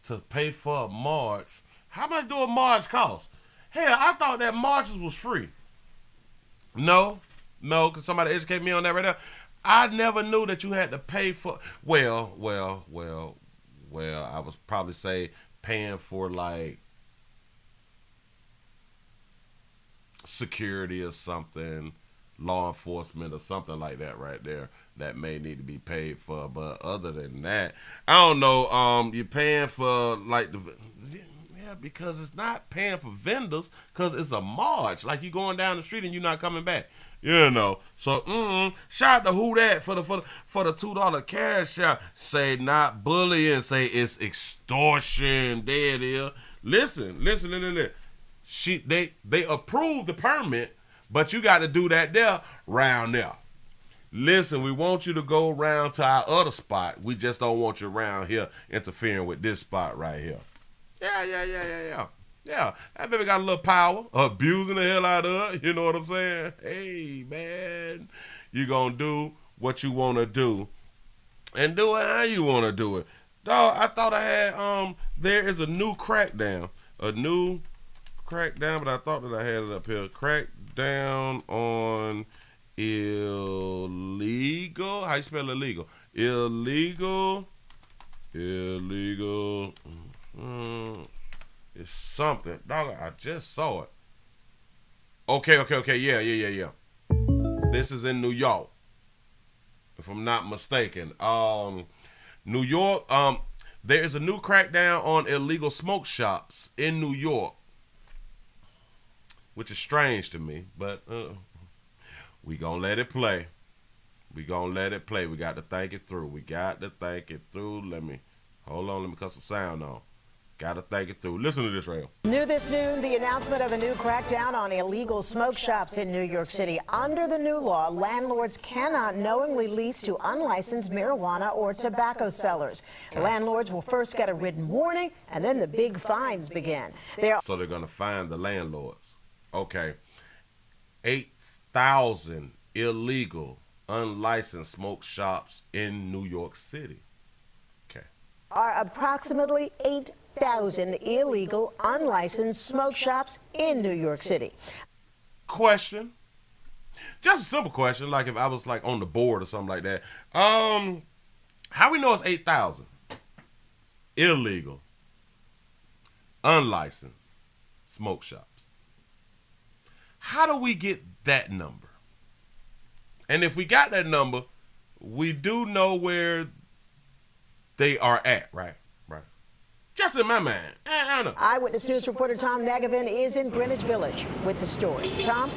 To pay for a march. How much do a march cost? Hell, I thought that marches was free. No, because somebody educated me on that right now. I never knew that you had to pay for, well, I was probably say paying for like security or something, law enforcement or something like that right there that may need to be paid for. But other than that, I don't know. You're paying for like because it's not paying for vendors, because it's a march. Like you going down the street and you're not coming back. You know. So shout out to Who Dat for the $2 cash out. Say not bullying, say it's extortion. There it is. Listen. They approved the permit, but you got to do that there, round there. Listen, we want you to go around to our other spot. We just don't want you around here interfering with this spot right here. Yeah, that baby got a little power, abusing the hell out of it. You know what I'm saying? Hey, man, you going to do what you want to do and do it how you want to do it. Dog, I thought I had, there is a new crackdown. But I thought that I had it up here. Crackdown on illegal. How you spell illegal? Illegal. It's something. Dog, I just saw it. Okay. Yeah. This is in New York, if I'm not mistaken. New York. There is a new crackdown on illegal smoke shops in New York, which is strange to me, but we gonna let it play. We got to think it through. Let me cut some sound on. Got to think it through. Listen to this, Rail. New this noon, the announcement of a new crackdown on illegal smoke shops in New York City. Under the new law, landlords cannot knowingly lease to unlicensed marijuana or tobacco sellers. Landlords will first get a written warning, and then the big fines begin. So they're going to fine the landlords. Okay. 8,000 illegal, unlicensed smoke shops in New York City. Okay. Are approximately 8,000 illegal, unlicensed smoke shops in New York City. Question. Just a simple question, like if I was like on the board or something like that. How we know it's 8,000? Illegal, unlicensed smoke shops. How do we get that number? And if we got that number, we do know where they are at, right? Just in my mind. I don't know. Eyewitness News reporter Tom Nagavin is in Greenwich Village with the story. Tom?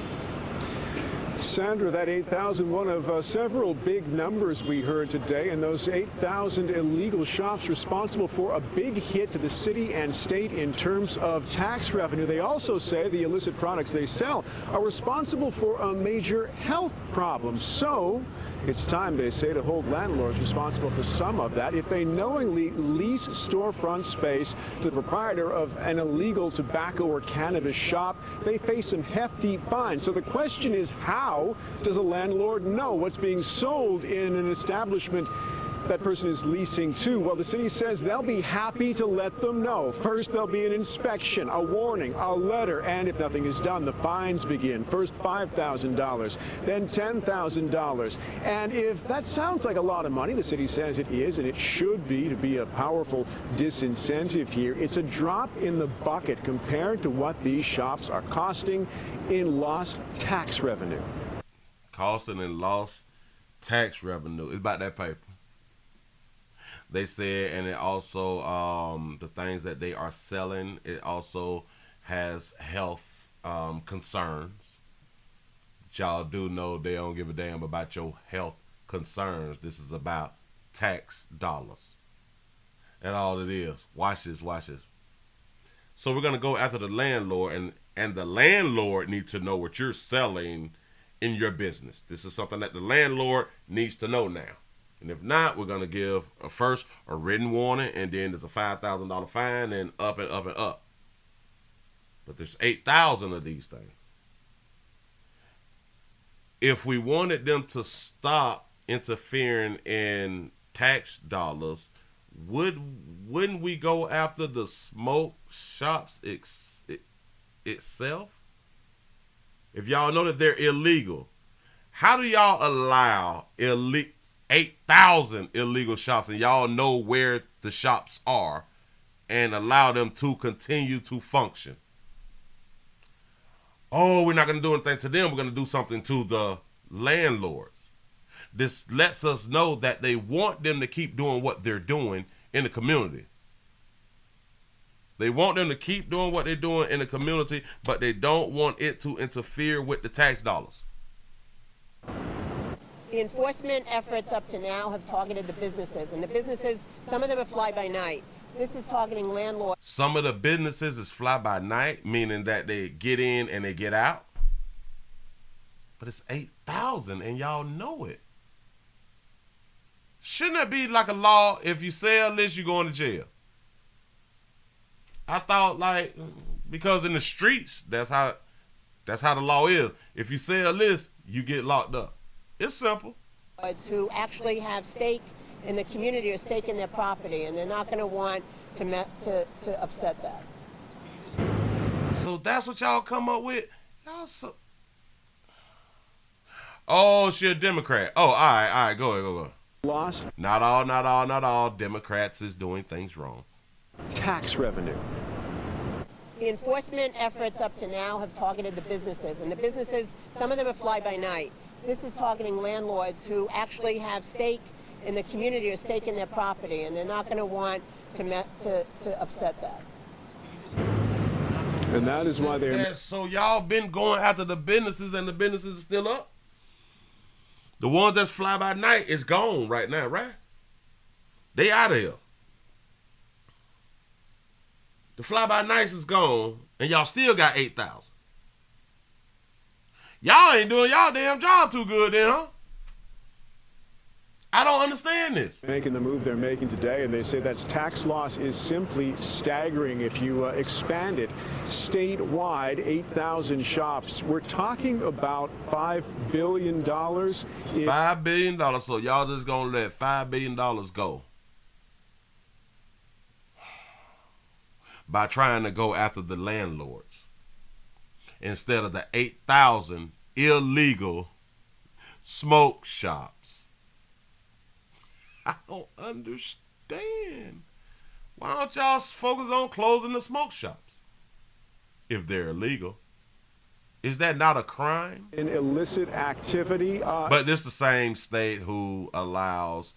Sandra, that 8,000, one of several big numbers we heard today, and those 8,000 illegal shops responsible for a big hit to the city and state in terms of tax revenue. They also say the illicit products they sell are responsible for a major health problem. So It's time, they say, to hold landlords responsible for some of that. If they knowingly lease storefront space to the proprietor of an illegal tobacco or cannabis shop, they face some hefty fines. So the question is, how does a landlord know what's being sold in an establishment that person is leasing to? Well, the city says they'll be happy to let them know. First, there'll be an inspection, a warning, a letter, and if nothing is done, the fines begin. First $5,000, then $10,000. And if that sounds like a lot of money, the city says it is, and it should be, to be a powerful disincentive here, it's a drop in the bucket compared to what these shops are costing in lost tax revenue. Costing in lost tax revenue. It's about that paper. They said, and it also, the things that they are selling, it also has health concerns. Y'all do know they don't give a damn about your health concerns. This is about tax dollars. And all it is. Watch this, watch this. So we're going to go after the landlord, and the landlord needs to know what you're selling in your business. This is something that the landlord needs to know now. And if not, we're going to give first a written warning, and then there's a $5,000 fine, and up and up and up. But there's 8,000 of these things. If we wanted them to stop interfering in tax dollars, wouldn't we go after the smoke shops itself? If y'all know that they're illegal, how do y'all allow 8,000 illegal shops, and y'all know where the shops are, and allow them to continue to function? Oh, we're not going to do anything to them. We're going to do something to the landlords. This lets us know that they want them to keep doing what they're doing in the community. They want them to keep doing what they're doing in the community, but they don't want it to interfere with the tax dollars. The enforcement efforts up to now have targeted the businesses, and the businesses, some of them are fly-by-night. This is targeting landlords. Some of the businesses is fly-by-night, meaning that they get in and they get out. But it's 8,000, and y'all know it. Shouldn't that be like a law? If you sell this, you're going to jail. I thought, like, because in the streets, that's how the law is. If you sell this, you get locked up. It's simple. Who actually have stake in the community or stake in their property, and they're not going to want to upset that. So that's what y'all come up with? Y'all so... Oh, she a Democrat. Oh, all right, go ahead. Lost. Not all Democrats is doing things wrong. Tax revenue. The enforcement efforts up to now have targeted the businesses, and the businesses, some of them are fly-by-night. This is targeting landlords who actually have stake in the community or stake in their property, and they're not going to want to upset that. And that is why they're... So y'all been going after the businesses, and the businesses are still up? The ones that's fly-by-night is gone right now, right? They out of here. The fly-by-nights is gone, and y'all still got 8,000. Y'all ain't doing y'all damn job too good then, huh? I don't understand this. Making the move they're making today, and they say that tax loss is simply staggering if you expand it statewide. 8,000 shops. We're talking about $5 billion. $5 billion. So y'all just gonna let $5 billion go by trying to go after the landlords instead of the 8,000 illegal smoke shops. I don't understand. Why don't y'all focus on closing the smoke shops if they're illegal? Is that not a crime? An illicit activity. But this is the same state who allows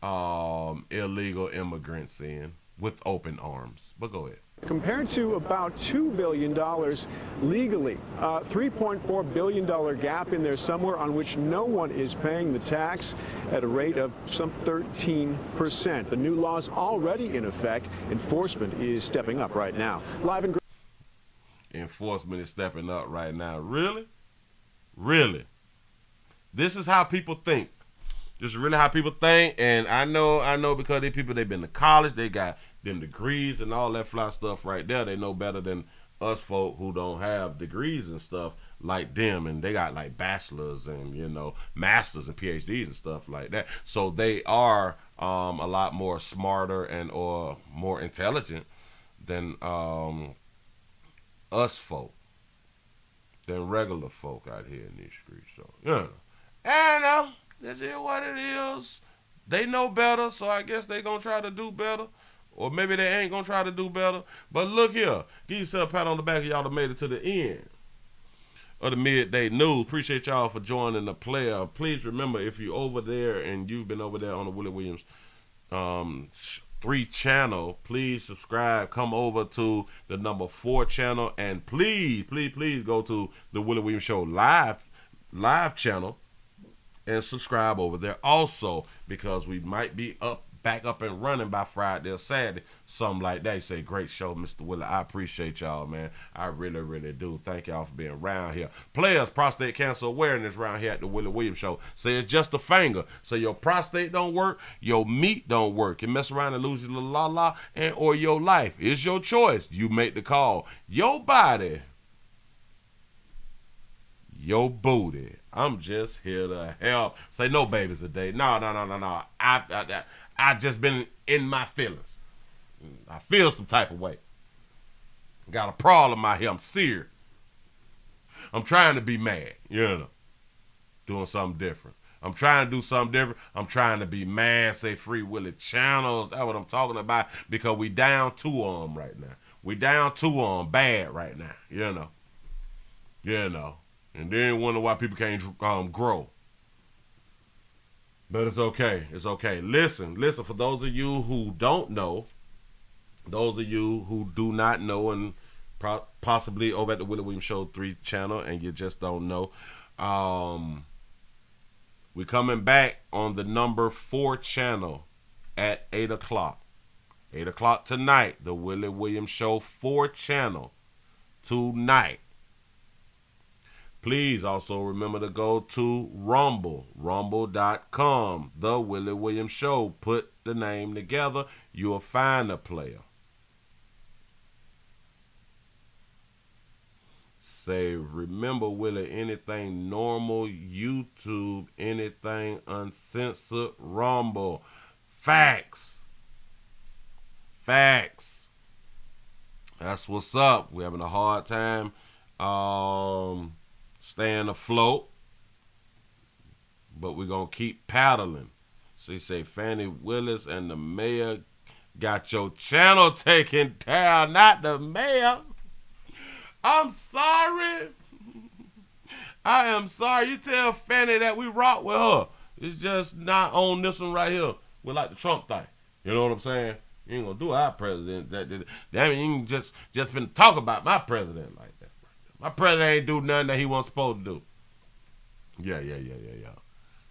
illegal immigrants in with open arms. But go ahead. Compared to about $2 billion legally, $3.4 billion gap in there somewhere on which no one is paying the tax at a rate of some 13%. The new law's already in effect. Enforcement is stepping up right now. Live in Enforcement is stepping up right now. Really? Really? This is how people think. This is really how people think. And I know because they people, they've been to college, they got them degrees and all that fly stuff right there. They know better than us folk who don't have degrees and stuff like them, and they got like bachelors and, you know, masters and PhDs and stuff like that. So they are a lot more smarter and or more intelligent than us folk, than regular folk out here in these streets. So yeah, and that's it. What it is, they know better, so I guess they gonna try to do better. Or maybe they ain't gonna try to do better. But look here, give yourself a pat on the back of y'all that made it to the end of the midday news. Appreciate y'all for joining the player. Please remember, if you're over there and you've been over there on the Willie Williams 3 channel, please subscribe. Come over to the number 4 channel, and please go to the Willie Williams Show live channel and subscribe over there also, because we might be back up and running by Friday or Saturday, something like that. You say, great show, Mr. Willie. I appreciate y'all, man. I really do. Thank y'all for being around here. Players, prostate cancer awareness around here at the Willie Williams Show. Say it's just a finger. So your prostate don't work, your meat don't work. You mess around and lose your little la-la, and or your life. It's your choice. You make the call. Your body, your booty. I'm just here to help. Say no babies today. No. I just been in my feelings. I feel some type of way. Got a problem out here. I'm serious. I'm trying to be mad, you know. Doing something different. I'm trying to do something different. I'm trying to be mad. Say Free Willie channels. That's what I'm talking about, because we down 2 on them right now. We down 2 on them bad right now, you know. You know. And then wonder why people can't grow. But it's okay. It's okay. Listen, for those of you who don't know, those of you who do not know, and possibly over at the Willie Williams Show 3 channel, and you just don't know, we're coming back on the number 4 channel at 8 o'clock. 8 o'clock tonight, the Willie Williams Show 4 channel tonight. Please also remember to go to rumble.com, the Willie Williams Show. Put the name together, you'll find the player. Say, remember, Willie, anything normal, YouTube, anything uncensored, Rumble. Facts. That's what's up. We're having a hard time staying afloat, but we're gonna keep paddling. So you say Fani Willis and the mayor got your channel taken down, not the mayor. I'm sorry. I am sorry. You tell Fani that we rock with her. It's just not on this one right here. We're like the Trump thing. You know what I'm saying? You ain't gonna do our president. That mean, you can just finna talk about my president like that. My president ain't do nothing that he wasn't supposed to do. Yeah.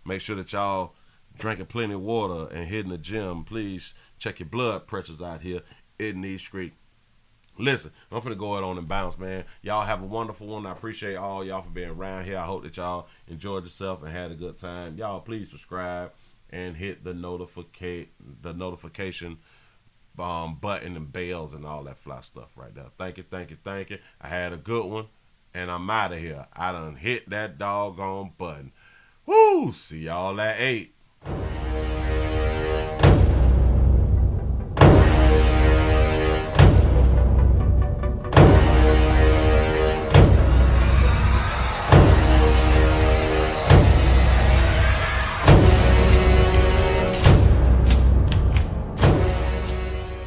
Make sure that y'all drinking plenty of water and hitting the gym. Please check your blood pressures out here in these streets. Listen, I'm finna go ahead on and bounce, man. Y'all have a wonderful one. I appreciate all y'all for being around here. I hope that y'all enjoyed yourself and had a good time. Y'all please subscribe and hit the notification button and bells and all that fly stuff right there. Thank you. I had a good one, and I'm out of here. I done hit that doggone button. Woo! See y'all at 8.